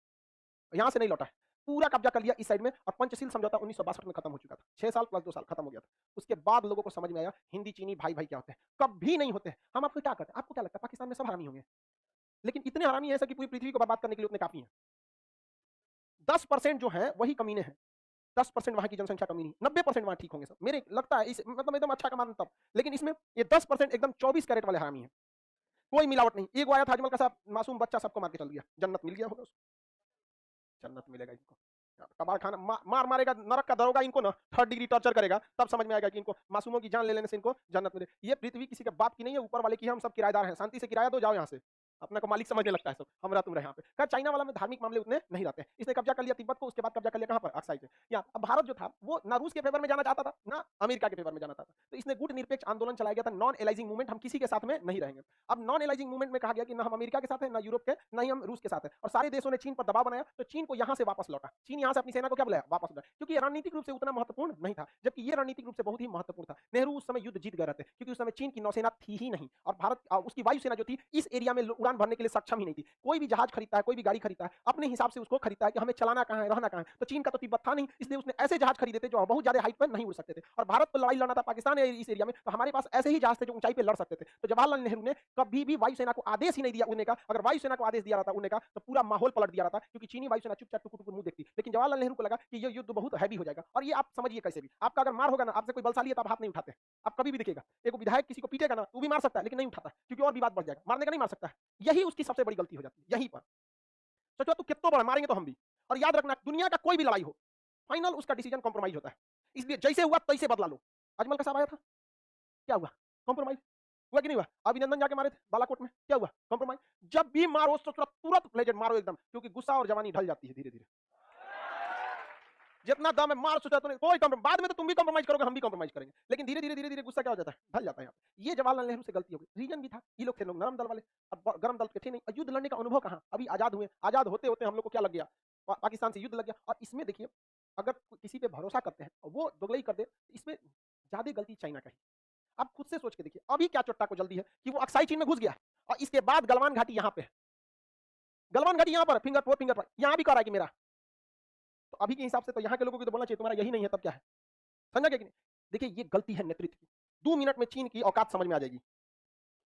यहां से नहीं लौटा है, पूरा कब्जा कर लिया इस साइड में। और पंचशील समझौता 1962 में खत्म हो चुका था, 6 साल प्लस 2 साल खत्म हो गया था। उसके बाद लोगों को समझ में आया हिंदी चीनी भाई भाई क्या होते हैं, कभी नहीं होते हैं। हम आपको क्या करते हैं? आपको क्या लगता है पाकिस्तान में सब हरामी होंगे? लेकिन इतने हरामी है कि पूरी पृथ्वी को बर्बाद करने के लिए उतने काफी हैं। 10% जो है वही कमीने हैं, 10% वहां की जनसंख्या कमी नहीं, 90% वहां ठीक होंगे सब, मेरे लगता है इस मतलब एकदम अच्छा कमान तब। लेकिन इसमें ये 10% एकदम 24 कैरेट वाले हरामी हैं, कोई मिलावट नहीं। एक आया था अजमल का साहब, मासूम बच्चा सबको मार के चल दिया, जन्नत मिल गया होगा उसको, जन्नत मिलेगा इनको। कबाड़ खाना मार मारेगा, नरक का दरोगा इनको ना 3rd डिग्री टॉर्चर करेगा, तब समझ में आएगा कि इनको मासूमों की जान ले लेने से इनको जन्नत मिले। ये पृथ्वी किसी के बाप की नहीं है, ऊपर वाले की है, हम सब किराएदार हैं, शांति से किराया दो, जाओ यहाँ से। अपने को मालिक समझने लगता है सब, हमरा तुम रहे यहाँ पे। खैर चाइना वाला में धार्मिक मामले उतने नहीं रहते हैं, इसने कब्जा कर लिया तिब्बत को, उसके बाद कब्जा कर लिया कहाँ पर, अक्साई पे। या अब भारत जो था वो ना रूस के फेवर में जाना चाहता था ना अमेरिका के फेवर में जाना चाहता था, तो इसने गुट निरपेक्ष आंदोलन चलाया गया था, नॉन एलाइजिंग मूवमेंट, हम किसी के साथ में नहीं रहेंगे। अब नॉन एलाइजिंग मूवमेंट में कहा गया कि ना हम अमेरिका के साथ है, ना यूरोप के, ना ही हम रूस के साथ है, और सारे देशों ने चीन पर दबाव बनाया, तो चीन को यहाँ से वापस लौटा, चीन यहाँ से अपनी सेना को क्या बुलाया, वापस बुलाया, क्योंकि ये रणनीतिक रूप से उतना महत्वपूर्ण नहीं था, जबकि ये रणनीतिक रूप से बहुत ही महत्वपूर्ण था। नेहरू उस समय युद्ध जीत गए रहते, क्योंकि उस समय चीन की नौसेना थी ही नहीं, और भारत उसकी वायुसेना जो थी इस एरिया में उड़ान भरने के लिए सक्षम ही नहीं थी। कोई भी जहाज खरीदता है, कोई भी गाड़ी खरीदता है, अपने हिसाब से उसको खरीदता है कि हमें चलाना कहाँ है, रहना कहाँ है। तो चीन का तो तिब्बत था नहीं, इसलिए उसने ऐसे जहाज खरीदे थे जो बहुत ज्यादा हाइट पर नहीं उड़ सकते थे, और भारत को लड़ाई लड़ना था पाकिस्तान या इस एरिया में, तो हमारे पास ऐसे ही जहाज थे जो ऊंचाई पे लड़ सकते थे। तो जवाहरलाल नेहरू ने कभी भी वायुसेना को आदेश ही नहीं दिया उड़ने का, अगर वायुसेना को आदेश दिया रहता उड़ने का तो पूरा माहौल पलट दिया रहता, क्योंकि चीनी वायुसेना चुपचाप टुकुर टुकुर मुंह देखती। लेकिन जवाहरलाल नेहरू को लगा कि ये युद्ध बहुत हैवी हो जाएगा, और ये आप समझिए कैसे भी, आपका अगर मार होगा ना, आपसे कोई बलशाली है तो आप हाथ नहीं उठाते, आप कभी भी दिखेगा एक विधायक किसी को पीटेगा ना, वो भी मार सकता है लेकिन नहीं उठाता, क्योंकि और विवाद बढ़ जाएगा, मारने का नहीं मार सकता है। यही उसकी सबसे बड़ी गलती हो जाती है, यहीं पर सोचो तू कितना बड़ा मारेंगे तो हम भी। और याद रखना दुनिया का कोई भी लड़ाई हो, फाइनल उसका डिसीजन कॉम्प्रोमाइज होता है, इसलिए जैसे हुआ तैसे बदला लो। अजमल का साहब आया था, क्या हुआ, कॉम्प्रोमाइज हुआ कि नहीं हुआ? अभिनंदन जाके मारे थे बालाकोट में, क्या हुआ, कॉम्प्रोमाइज। जब भी मारो तो तुरंत प्लेजेंट मारो एकदम, क्योंकि गुस्सा और जवानी ढल जाती है धीरे धीरे, जितना दम है मार सोचा तो कोई कॉम्प्रोमाइज, बाद में तो तुम भी कॉम्प्रोमाइज करोगे, हम भी कॉम्प्रोमाइज करेंगे, लेकिन धीरे धीरे धीरे धीरे गुस्सा क्या हो जाता है, ढल जाता है यहाँ पे। ये जवाहरलाल नेहरू से गलती हो गई, रीजन भी था, ये लोग थे लोग नरम दल वाले, अब गरम दल के थे नहीं। युद्ध लड़ने का अनुभव कहाँ, अभी आजाद हुए, आजाद होते होते हम लोग को क्या लग गया, पाकिस्तान से युद्ध लग गया। और इसमें देखिए अगर किसी पे भरोसा करते हैं और वो दोगलई कर दे, इसमें ज्यादा गलती चाइना का ही। आप खुद से सोच के देखिए, अभी क्या चोट्टा को जल्दी है कि वो अक्साई चीन में घुस गया, और इसके बाद गलवान घाटी यहाँ पे है, गलवान घाटी यहाँ पर फिंगर पर यहाँ भी कह रहा है कि मेरा, तो अभी के हिसाब से तो यहाँ के लोगों को तो बोलना चाहिए तुम्हारा यही नहीं है, तब क्या है? समझा क्या कि नहीं? देखिए ये गलती है नेतृत्व की। 2 मिनट में चीन की औकात समझ में आ जाएगी।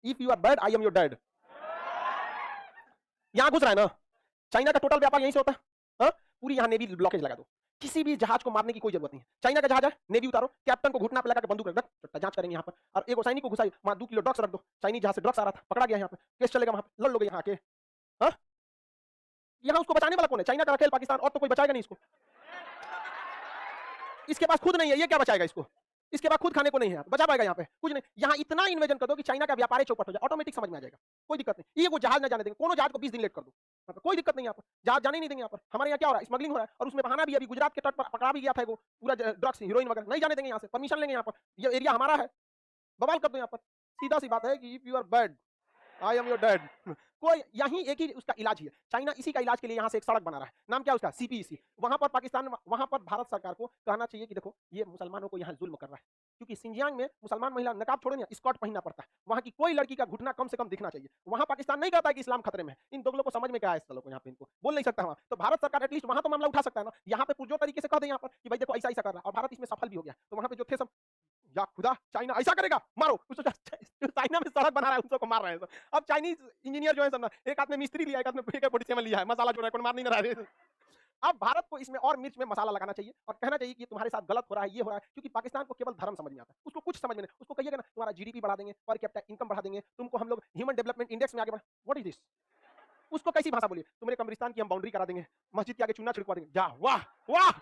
If you are bad I am your dad. यहां घुस रहा है ना, चाइना का टोटल व्यापार यहीं से होता है। हाँ? पूरी यहां नेवी ब्लॉकेज लगा दो, किसी भी जहाज को मारने की कोई जरूरत नहीं है। चाइना का जहाज है, नेवी उतारो, कैप्टन को घुटना पे लगा के बंदूक रख दो, जांच करेंगे यहाँ पर, और एक सैनिक को घुसाई, वहां 2 किलो ड्रग्स रख दो, चाइनीज जहाज से ड्रग्स आ रहा था, पकड़ा गया यहाँ पे, केस चलेगा वहां पे, लड़ लोगे यहाँ के। हाँ? यहाँ उसको बचाने वाला कौन है? चाइना का रखेल पाकिस्तान, और तो कोई बचाएगा नहीं इसको। इसके पास खुद नहीं है, ये क्या बचाएगा इसको? इसके बाद खुद खाने को नहीं है, बचा पाएगा यहाँ पे कुछ नहीं। यहाँ इतना इन्वेजन कर दो कि चाइना का व्यापार चौपट हो जाए, ऑटोमेटिक समझ में आ जाएगा, कोई दिक्कत नहीं। ये वो जहाज ना जाने देंगे, कोनो जहाज को 20 दिन लेट कर दो, यहाँ पे कोई दिक्कत नहीं। यहाँ पर जहाज जाने नहीं देंगे। यहाँ पर हमारे यहाँ क्या हो रहा है, स्मगलिंग हो रहा है, और उसमें बहाना भी, अभी गुजरात के तट पर पकड़ा भी गया था वो पूरा ड्रग्स हीरोइन वगैरह, नहीं जाने देंगे यहाँ से, परमिशन लेंगे। यहाँ पर ये एरिया हमारा है, बवाल कर दो यहाँ पर। सीधा सी बात है कि if you are bad I am your dad. कोई यही एक ही उसका इलाज ही है। चाइना इसी का इलाज के लिए यहाँ से एक सड़क बना रहा है, नाम क्या उसका, सीपीईसी। वहां पर पाकिस्तान, वहां पर भारत सरकार को कहना चाहिए कि देखो ये मुसलमानों को यहाँ जुल्म कर रहा है, क्योंकि सिंजियांग में मुसलमान महिला नकाब छोड़े ना, स्कर्ट पहनना पड़ता है। वहां की कोई लड़की का घुटना कम से कम दिखना चाहिए। वहां पाकिस्तान नहीं कहता है कि इस्लाम खतरे में है। इन दोनों को समझ में क्या है, इस को यहाँ पे इनको बोल नहीं सकता वहां, तो भारत सरकार एटलीस्ट वहां तो मामला उठा सकता है ना। यहाँ पे पुरजोर तरीके से कह दे यहाँ पर कि भाई देखो ऐसा ऐसा कर रहा है, और भारत इसमें सफल भी हो गया। तो वहां पे जो थे सब, या खुदा चाइना ऐसा करेगा मारो, चाइना में सड़क बना रहा है, उसको मार रहे हैं। अब चाइनीज इंजीनियर जो है सब, एक हाथ में मिस्त्री लिया, एक हाथ में AK-47 लिया है, मसाला जो है मार नहीं रहा है। अब भारत को इसमें और मिर्च में मसाला लगाना चाहिए और कहना चाहिए कि तुम्हारे साथ गलत हो रहा है, ये हो रहा है, क्योंकि पाकिस्तान को केवल धर्म समझ में आता है, उसको कुछ समझ में नहीं। उसको कहिएगा ना तुम्हारा GDP बढ़ा देंगे, पर कैपिटा इनकम बढ़ा देंगे, तुमको हम लोग ह्यूमन डेवलपमेंट इंडेक्स में आगे बढ़ा, व्हाट इज दिस? उसको कैसी भाषा बोलिए, तुम्हारे कब्रिस्तान की हम बाउंड्री करा देंगे, मस्जिद के आगे चूना छिड़कवा देंगे, जा वाह वाह।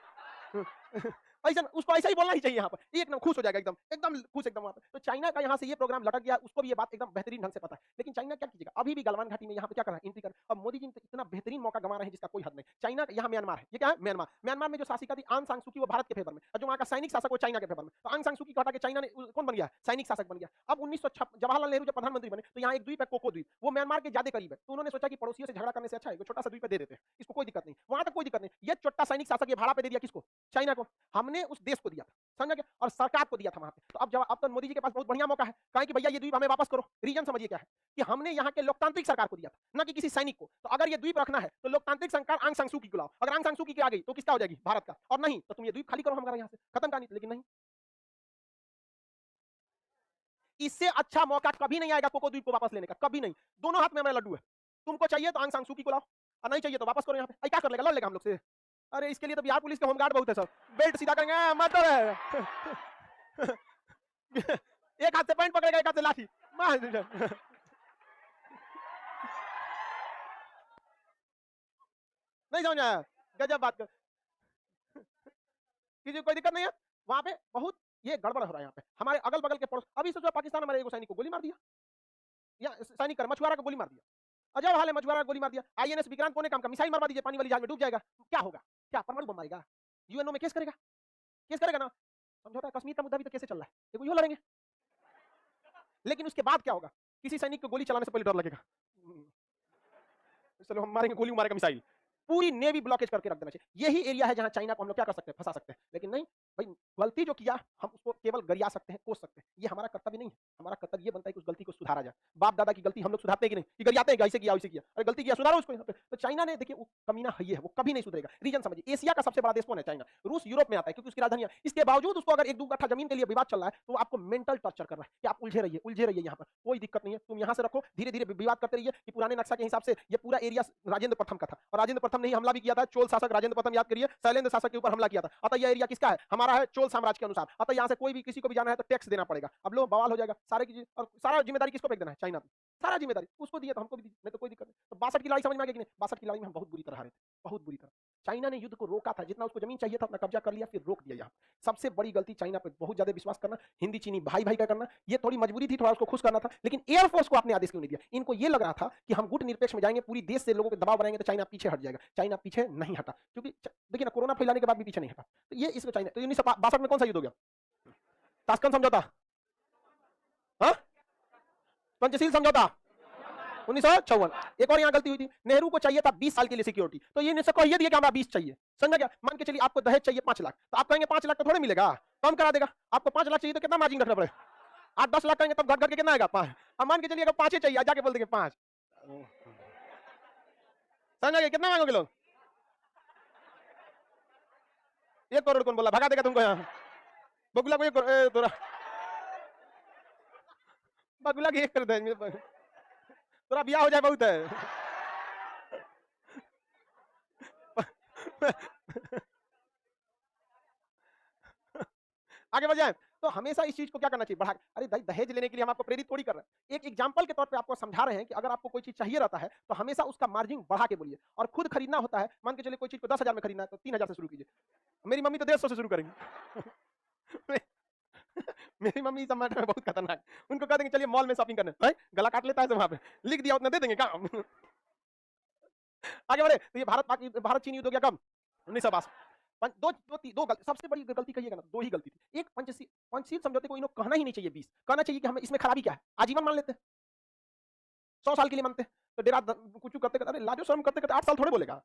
ऐसा उसको ऐसा ही बोलना ही चाहिए। यहाँ पर एकदम खुश हो जाएगा, एकदम एकदम खुश, एकदम वहाँ पे। तो चाइना का यहाँ से ये प्रोग्राम लटक गया, उसको भी ये बात एकदम बेहतरीन ढंग से पता है। लेकिन चाइना क्या कीजिएगा, अभी भी गलवान घाटी में यहाँ पे क्या कर रहा है, एंट्री कर। अब मोदी जी इतना बेहतरीन मौका गंवा रहे हैं जिसका कोई हद नहीं। चाइना यहाँ म्यांमार है, ये क्या है, म्यांमार। म्यांमार में जो शासिका थी आंग सान सू की, वो भारत के फेवर में, और जो वहाँ का सैनिक शासक वो चाइना के फेवर में। तो आंग सान सू की हटा के चाइना ने कौन बन गया, सैनिक शासक बन गया। अब 1956 जवाहरलाल नेहरू जब प्रधानमंत्री बने, तो यहाँ एक द्वीप है, कोको द्वीप, वो म्यांमार के ज्यादा करीब है। तो उन्होंने सोचा कि पड़ोसियों से झगड़ा करने से अच्छा है छोटा सा द्वीप दे देते हैं, इसको कोई दिक्कत नहीं, वहां तक कोई दिक्कत नहीं। ये छोटा सैनिक शासक ये भाड़ा पे दे दिया किसको, चाइना को। हमने उस देश को दिया था, समझा क्या, और सरकार को दिया था वहां पे। तो अब तो मोदी जी के पास बहुत बढ़िया मौका है, कहा कि भैया ये द्वीप हमें वापस करो। रीजन समझिए क्या है, कि हमने यहाँ के लोकतांत्रिक सरकार को दिया था, ना कि किसी सैनिक को। तो अगर ये द्वीप रखना है तो लोकतांत्रिक सरकार आंग सान सू की बुलाओ। अगर आंग सान सू की आ गई तो किसका हो जाएगी, भारत का। और नहीं तो तुम ये द्वीप खाली करो हमारा यहाँ से, खत्म कहानी। लेकिन नहीं, इससे अच्छा मौका कभी नहीं आएगा कोको द्वीप को वापस लेने का, कभी नहीं। दोनों हाथ में हमारा लड्डू है, तुमको चाहिए तो आंग सान सू की को लाओ, और नहीं चाहिए तो वापस करो यहाँ पे। क्या कर लेगा, लड़ लेगा हम लोग से। अरे इसके लिए तो बिहार पुलिस के होमगार्ड बहुत है सब, बेल्ट सीधा करेंगे मतलब है। एक हाथ से पैंट पकड़ेगा, एक हाथ से लाठी मार। नहीं समझ आया, गजब बात कर। किसी कोई दिक्कत नहीं है वहां पे, बहुत ये गड़बड़ हो रहा है यहाँ पे। हमारे अगल बगल के पड़ोस, अभी सोचो पाकिस्तान हमारे एक सैनिक को गोली मार दिया, या सैनिक कर मछुआरा को गोली मार दिया, अजब हाल है, मछुआरा गोली मार दिया। INS विक्रांत कोने काम का, मिसाइल मारवा दीजिए, पानी वाली जहाज में डूब जाएगा, क्या होगा, क्या परमाणु बम मारेगा, UNO में केस करेगा, केस करेगा ना। समझौता कश्मीर का मुद्दा भी तो कैसे चल रहा है, देखो यूं लड़ेंगे। लेकिन उसके बाद क्या होगा, किसी सैनिक को गोली चलाने से पहले डर लगेगा, चलो हम मारेंगे, गोली मारेगा मिसाइल। पूरी नेवी ब्लॉकेज करके रख देना चाहिए। यही एरिया है जहां चाइना को हम लोग क्या कर सकते हैं, फंसा सकते हैं। लेकिन नहीं भाई, गलती जो किया हम उसको केवल गरिया सकते हैं, कोस सकते हैं, ये हमारा कर्तव्य नहीं है। हमारा कर्तव्य ये बनता है कि उस गलती को सुधारा जाए। बाप दादा की गलती हम लोग सुधारते हैं कि नहीं, कि गरियाते हैं, ऐसे किया वैसे किया, अरे गलती किया सुधारो उसको। तो चाइना ने देखिए वो कमीना है, वो कभी नहीं सुधरेगा। रीजन समझिए, एशिया का सबसे बड़ा देश कौन है, चाइना। रूस यूरोप में आता है क्योंकि उसकी राजधानी है। इसके बावजूद उसको अगर 1-2 कट्ठा जमीन के लिए विवाद चल रहा है तो आपको मेंटल टॉर्चर कर रहा है कि आप उलझे रहिए यहाँ पर, कोई दिक्कत नहीं है, तुम यहाँ से रखो, धीरे धीरे विवाद करते रहिए। कि पुराने नक्शा के हिसाब से ये पूरा एरिया राजेंद्र प्रथम का था, और राजेंद्र प्रथम ने ही हमला भी किया था। चोल शासक राजेंद्र प्रथम, याद करिए, शैलेंद्र शासक के ऊपर हमला किया था। अतः यह एरिया किसका है, हमारा है, चोल साम्राज्य के अनुसार। अतः यहाँ से कोई भी किसी को भी जाना है तो टैक्स देना पड़ेगा। अब लोग बवाल हो जाएगा सारे की, और सारा जिम्मेदारी किसको फेंक देना है, चाइना पे। सारा जिम्मेदारी उसको दिया तो हमको भी दी, नहीं तो कोई दिक्कत नहीं। तो 62 की लड़ाई समझ में आ गई कि नहीं, 62 की लड़ाई में हम बहुत बुरी तरह हारे थे, बहुत बुरी तरह। चाइना ने युद्ध को रोका था, जितना उसको जमीन चाहिए था अपना कब्जा कर लिया, फिर रोक दिया। यहाँ सबसे बड़ी गलती चाइना पे बहुत ज्यादा विश्वास करना, हिंदी चीनी भाई भाई का करना, ये थोड़ी मजबूरी थी, थोड़ा उसको खुश करना था। लेकिन एयरफोर्स को आपने आदेश क्यों नहीं दिया। इनको ये लग रहा था कि हम गुट निरपेक्ष में जाएंगे, पूरी देश से लोगों को दबाव बनाएंगे तो चाइना पीछे हट जाएगा। चाइना पीछे नहीं हटा, क्योंकि देखिए ना, कोरोना फैलाने के बाद भी पीछे नहीं हटा। तो ये इसको चाइना, तो 1962 में कौन सा युद्ध हो गया, ताशकंद समझौता, हाँ, पंचशील समझौता 1956। एक और यहाँ गलती हुई थी, नेहरू को चाहिए था 20 साल के लिए सिक्योरिटी, तो ये ने कह दिया कि हमारा 20 चाहिए। समझा क्या, मान के चलिए आपको दहेज चाहिए 5 लाख, तो आप कहेंगे 5 लाख तो थोड़े मिलेगा, कम करा देगा। आपको 5 लाख चाहिए तो कितना मार्जिन रखना पड़ेगा, 8-10 लाख कहेंगे तब घट के कितना आएगा, 5। अब मान के चलिए अगर 5 ही चाहिए, जाके बोल देंगे 5। समझ गए? कितना मांगोगे लोग? 1 करोड़ कौन बोला? भगा देगा तुमको यहाँ। बगुला को 1 करोड़ तोरा बगुला की 1 कर देंगे। तोरा ब्याह हो जाए बहुत है। आगे बढ़ जाए तो हमेशा इस चीज को क्या करना चाहिए? बढ़ा। अरे दहेज लेने के लिए हम आपको प्रेरित थोड़ी कर रहे हैं, एक एग्जांपल के तौर पे आपको समझा रहे हैं कि अगर आपको कोई चीज चाहिए रहता है तो हमेशा उसका मार्जिन बढ़ा के बोलिए। और खुद खरीदना होता है, मान के चलिए कोई चीज को 10,000 में खरीदना है तो 3,000 से शुरू कीजिए। मेरी मम्मी तो 150 से शुरू करेंगी। मेरी मम्मी सब मैटर में बहुत खतरनाक, उनको कह देंगे चलिए मॉल में शॉपिंग करने, भाई गला काट लेता है वहां पे, लिख दिया उतना दे देंगे काम। आगे बढ़े तो ये भारत चीन युद्ध हो गया कब? 1962। सबसे बड़ी गलती कहिएगा ना, 2 ही गलती थी। एक पंचशील समझौते को इन्हों कहना ही नहीं चाहिए 20, कहना चाहिए कि हमें इसमें खराबी क्या है, आजीवन मान लेते, 100 साल के लिए मानते। तो डेरा कुछ करते करते, अरे लाजो शर्म करते करते 8 साल थोड़े बोलेगा,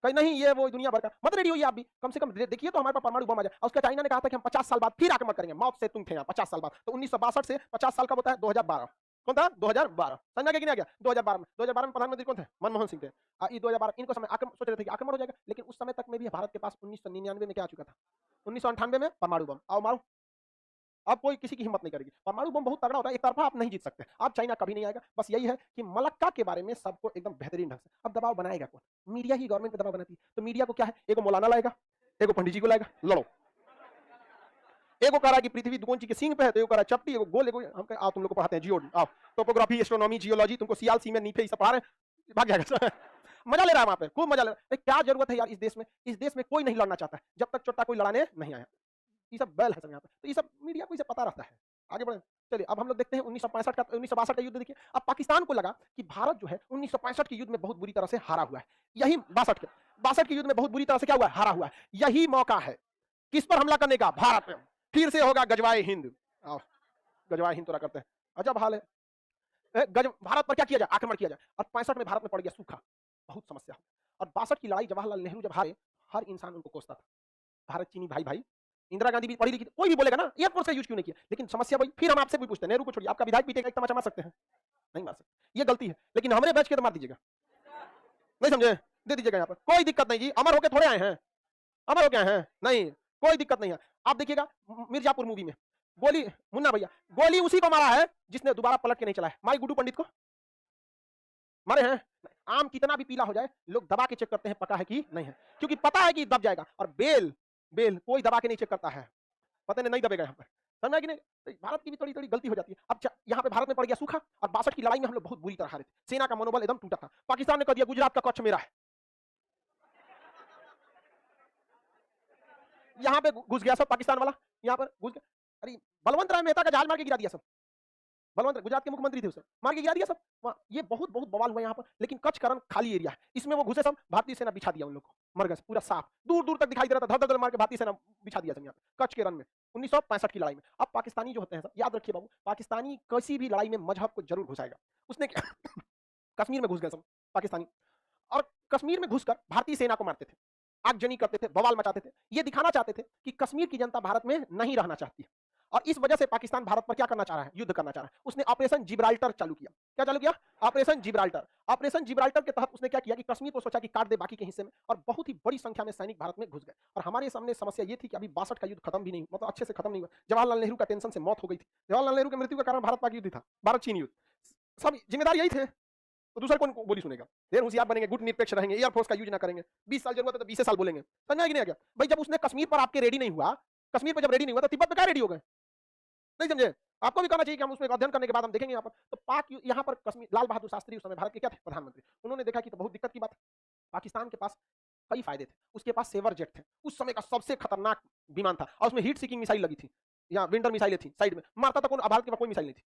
कहीं नहीं ये वो दुनिया भर का। मत रेडी होइए आप भी, कम से कम देखिए तो हमारे पास परमाणु बम आ जाए। और उसका चाइना ने कहा था कि हम 50 साल बाद फिर आक्रमण करेंगे, मौत से तुम थे यहाँ 50 साल बाद। तो 1962 से 50 साल कब होता है? 2012। कौन था? 2012। समझ गया कि नहीं आ गया? 2012 में, 2012 में प्रधानमंत्री कौन थे? मनमोहन सिंह थे। ये 2012 इनको समय सोच रहे थे कि आक्रमण हो जाएगा, लेकिन उस समय तक में भी भारत के पास 1999 में क्या आ चुका था? 1998 में परमाणु बम। आओ मारो, अब कोई किसी की हिम्मत नहीं करेगी। परमाणु बम बहुत तगड़ा होता है, एक तरफा आप नहीं जीत सकते। अब चाइना कभी नहीं आएगा। बस यही है कि मलक्का के बारे में सबको एकदम बेहतरीन ढंग से अब दबाव बनाएगा कौन? मीडिया ही गवर्नमेंट पे दबाव बनाती है। तो मीडिया को क्या है? एगो मौलाना लाएगा, एगो पंडित जी को लाएगा, लड़ो। एगो कह रहा है कि पृथ्वी दुगुन के सिंह पे है, तो एगो कह रहा है चपटी, एगो गोल, एगो हम आओ तुम लोग को पढ़ाते हैं जियो, आओ टोपोग्राफी, एस्ट्रोनॉमी, जियोलॉजी, तुमको सीआलसी में नीफे सब पढ़ा रहे हैं, भाग जाएगा। मजा ले रहा है वहां पे, खूब मजा ले रहा है। क्या जरूरत है यार इस देश में? इस देश में कोई नहीं लड़ना चाहता है जब तक चोटा कोई लड़ाने नहीं आया। ये सब बैल है सब यहाँ पे, तो ये सब मीडिया को इसे पता रहता है। आगे बढ़े चलिए, अब हम लोग देखते हैं 1962 का युद्ध। देखिए अब पाकिस्तान को लगा कि भारत जो है 1965 के युद्ध में बहुत बुरी तरह से हारा हुआ है। यही 62 के युद्ध में बहुत बुरी तरह से क्या हुआ है? हारा हुआ है। यही मौका है किस पर हमला करने का? भारत पे। फिर से होगा गजवाए हिंद। गजवाए हिंद तो करते हैं, अजब हाल है। भारत पर क्या किया जाए? आक्रमण किया जाए। और 65 में भारत में पड़ गया सूखा, बहुत समस्या हो। और 62 की लड़ाई जवाहरलाल नेहरू जब हारे, हर इंसान उनको कोसता था, भारत चीनी भाई भाई। इंदिरा गांधी भी पढ़ी लिखी, कोई भी बोलेगा ना एयरफोर्स का यूज क्यों नहीं किया, लेकिन समस्या वही। फिर हम आपसे भी पूछते हैं, नेहरू को छोड़िए, आपका विधायक पीटेगा, एक तमाचा मार सकते हैं? नहीं मार सकते, ये गलती है। लेकिन हमारे बैच के तो मार दीजिएगा, नहीं समझे? दे दीजिएगा, यहाँ पर कोई दिक्कत नहीं जी। अमर होके थोड़े आए हैं, अमर होके आए हैं, नहीं कोई दिक्कत नहीं है। आप देखिएगा मिर्जापुर मूवी में गोली, मुन्ना भैया, गोली उसी को मारा है जिसने दोबारा पलट के नहीं चलाया। माई गुड्डू पंडित को मारे हैं। आम कितना भी पीला हो जाए, लोग दबा के चेक करते हैं पका है कि नहीं है, क्योंकि पता है कि दब जाएगा। और बेल कोई दबा के नहीं चेक करता है, पता नहीं दबेगा यहाँ पर। समझा कि नहीं? तो भारत की भी थोड़ी थोड़ी गलती हो जाती है। अब यहाँ पे भारत में पड़ गया सूखा, और 62 की लड़ाई में हम लोग बहुत बुरी तरह हारे थे। सेना का मनोबल एकदम टूटा था। पाकिस्तान ने कह दिया गुजरात का कच्छ मेरा है, यहाँ पे घुस गया सब पाकिस्तान वाला, यहाँ पर घुस गया। अरे बलवंत राय मेहता का जहाज मार के गिरा दिया सब। बलवंत गुजरात के मुख्यमंत्री थे, उसे मार के गिरा दिया सब। ये बहुत बवाल हुआ यहाँ पर। लेकिन कच्छ का रन खाली एरिया है, इसमें वो घुसे सब, भारतीय सेना बिछा दिया उन लोग को, मर गए पूरा साफ, दूर दूर तक दिखाई दे रहा था, धड़ धड़ मार के भारतीय सेना बिछा दिया सब यहाँ पे कच्छ के रन में 1965 की लड़ाई में। अब पाकिस्तानी जो होते हैं सब, याद रखिए बाबू, पाकिस्तानी किसी भी लड़ाई में मजहब को जरूर घुसाएगा। उसने कश्मीर में घुस गए सब पाकिस्तानी, और कश्मीर में घुसकर भारतीय सेना को मारते थे, आगजनी करते थे, बवाल मचाते थे। ये दिखाना चाहते थे कि कश्मीर की जनता भारत में नहीं रहना चाहती है, और इस वजह से पाकिस्तान भारत पर क्या करना चाह रहा है? युद्ध करना चाह रहा है। उसने ऑपरेशन जिब्राल्टर चालू किया। क्या चालू किया? Operation Gibraltar. ऑपरेशन जिब्राल्टर के तहत उसने क्या किया कि कश्मीर को सोचा कि काट दे बाकी के हिस्से में, और बहुत ही बड़ी संख्या में सैनिक भारत में घुस गए। और हमारे सामने समस्या ये थी कि अभी 62 का युद्ध खत्म भी नहीं, मतलब अच्छे से खत्म नहीं हुआ। जवाहरलाल नेहरू का टेंशन से मौत हो गई थी। जवाहरलाल नेहरू की मृत्यु का कारण भारत पाक युद्ध था, भारत चीन युद्ध, सब जिम्मेदार यही थे। तो दूसरा कौन बोली सुनेगा? देर होशियार बनेंगे, गुट निरपेक्ष रहेंगे, एयरफोर्स का यूज ना करेंगे, 20 साल जरूरत है तो 20 साल बोलेंगे। समझा कि नहीं आ गया? भाई जब उसने कश्मीर पर आपके रेडी नहीं हुआ, कश्मीर पर जब रेडी नहीं हुआ तो तिब्बत पे क्या रेडी हो गए? नहीं समझे? आपको भी कहना चाहिए कि हम उसमें अध्ययन करने के बाद हम देखेंगे यहाँ पर। तो पाक यहाँ पर कश्मीर, लाल बहादुर शास्त्री उस समय भारत के क्या थे? प्रधानमंत्री। उन्होंने देखा कि तो बहुत दिक्कत की बात है। पाकिस्तान के पास कई फायदे थे, उसके पास सेवर जेट थे, उस समय का सबसे खतरनाक विमान था, और उसमें हीट सीकिंग मिसाइल लगी थी, या विंटर मिसाइलें थी साइड में, मारता था कौन? भारत के पास कोई मिसाइल नहीं थी।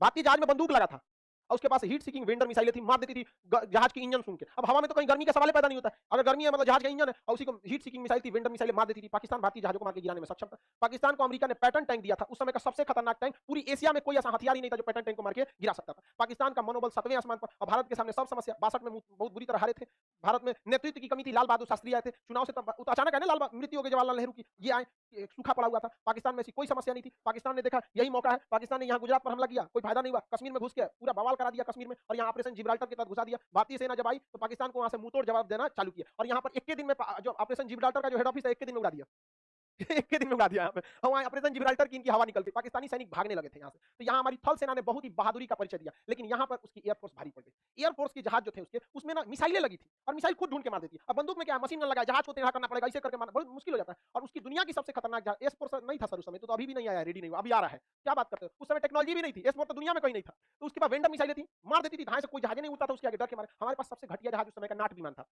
भारतीय जहाज में बंदूक लगा था, और उसके पास हीट सीकिंग विंडर मिसाइलें थी, मार देती थी जहाज की इंजन सुन के। अब हवा में तो कहीं गर्मी का सवाल पैदा नहीं होता है, अगर गर्मी है मतलब जहाज का इंजन है, और उसी को हीट सीकिंग मिसाइल थी, विंडर मिसाइलें मार देती थी। पाकिस्तान भारतीय जहाजों को मार के गिराने में सक्षम था। पाकिस्तान को अमेरिका ने पैटर्न टैंक दिया था, उस समय का सबसे खतरनाक टैंक। पूरी एशिया में कोई ऐसा हथियार ही नहीं था जो पैटर्न टैंक को मार के गिरा सकता था। पाकिस्तान का मनोबल 7वें आसमान पर, और भारत के सामने सब समस्या। 62 में बहुत बुरी तरह हारे थे। भारत में नेतृत्व की कमी थी, लाल बहादुर शास्त्री आए थे चुनाव से, तब अचानक है ना लाल मृत्यु हो गई जवाहरलाल नेहरू की, ये आए, एक सूखा पड़ा हुआ था, पाकिस्तान में ऐसी कोई समस्या नहीं थी। पाकिस्तान ने देखा यही मौका है, पाकिस्तान ने यहाँ गुजरात पर हमला किया, कोई फायदा नहीं हुआ, कश्मीर में घुस के पूरा बवाल करा दिया कश्मीर में, और यहाँ ऑपरेशन जिब्राल्टर के तहत घुसा दिया। भारतीय सेना जब आई तो पाकिस्तान को वहां से मुंहतोड़ जवाब देना चालू किया, और यहाँ पर एक के दिन में जो ऑपरेशन जिब्राल्टर का जो हेड ऑफिस है, एक के दिन में उड़ा दिया। एक के दिन में उड़ा दिया यहाँ पे, हम ऑपरेशन जिब्राल्टर की इनकी हवा निकल गई, पाकिस्तानी सैनिक भागने लगे थे यहाँ से। तो यहाँ हमारी थल सेना ने बहुत ही बहादुरी का परिचय दिया, लेकिन यहाँ पर उसकी एयरफोर्स भारी पड़ गई। एयरफोर्स के जहाज जो थे उसके, उसमें ना मिसाइलें लगी थी, और मिसाइल खुद ढूंढ के मार देती है। अब बंदूक में क्या है, मशीन गन लगा, जहाज को टेढ़ा करना पड़ेगा, इसे करके मारना बहुत मुश्किल हो जाता है। और उसकी दुनिया की सबसे खतरनाक जहाज एस-4 नहीं था सर उस समय, तो अभी भी नहीं आया, रेडी नहीं हुआ, अभी आ रहा है। क्या बात करते हो, उस समय टेक्नोलॉजी भी नहीं थी, एस-4 तो दुनिया में कहीं नहीं था। तो उसके बाद वेंडर मिसाइलें थी, मार देती थी, धाए से कोई जहाज नहीं उड़ता था उसके आगे, डर के मारे। हमारे पास सबसे घटिया जहाज उस समय का नाट विमान था,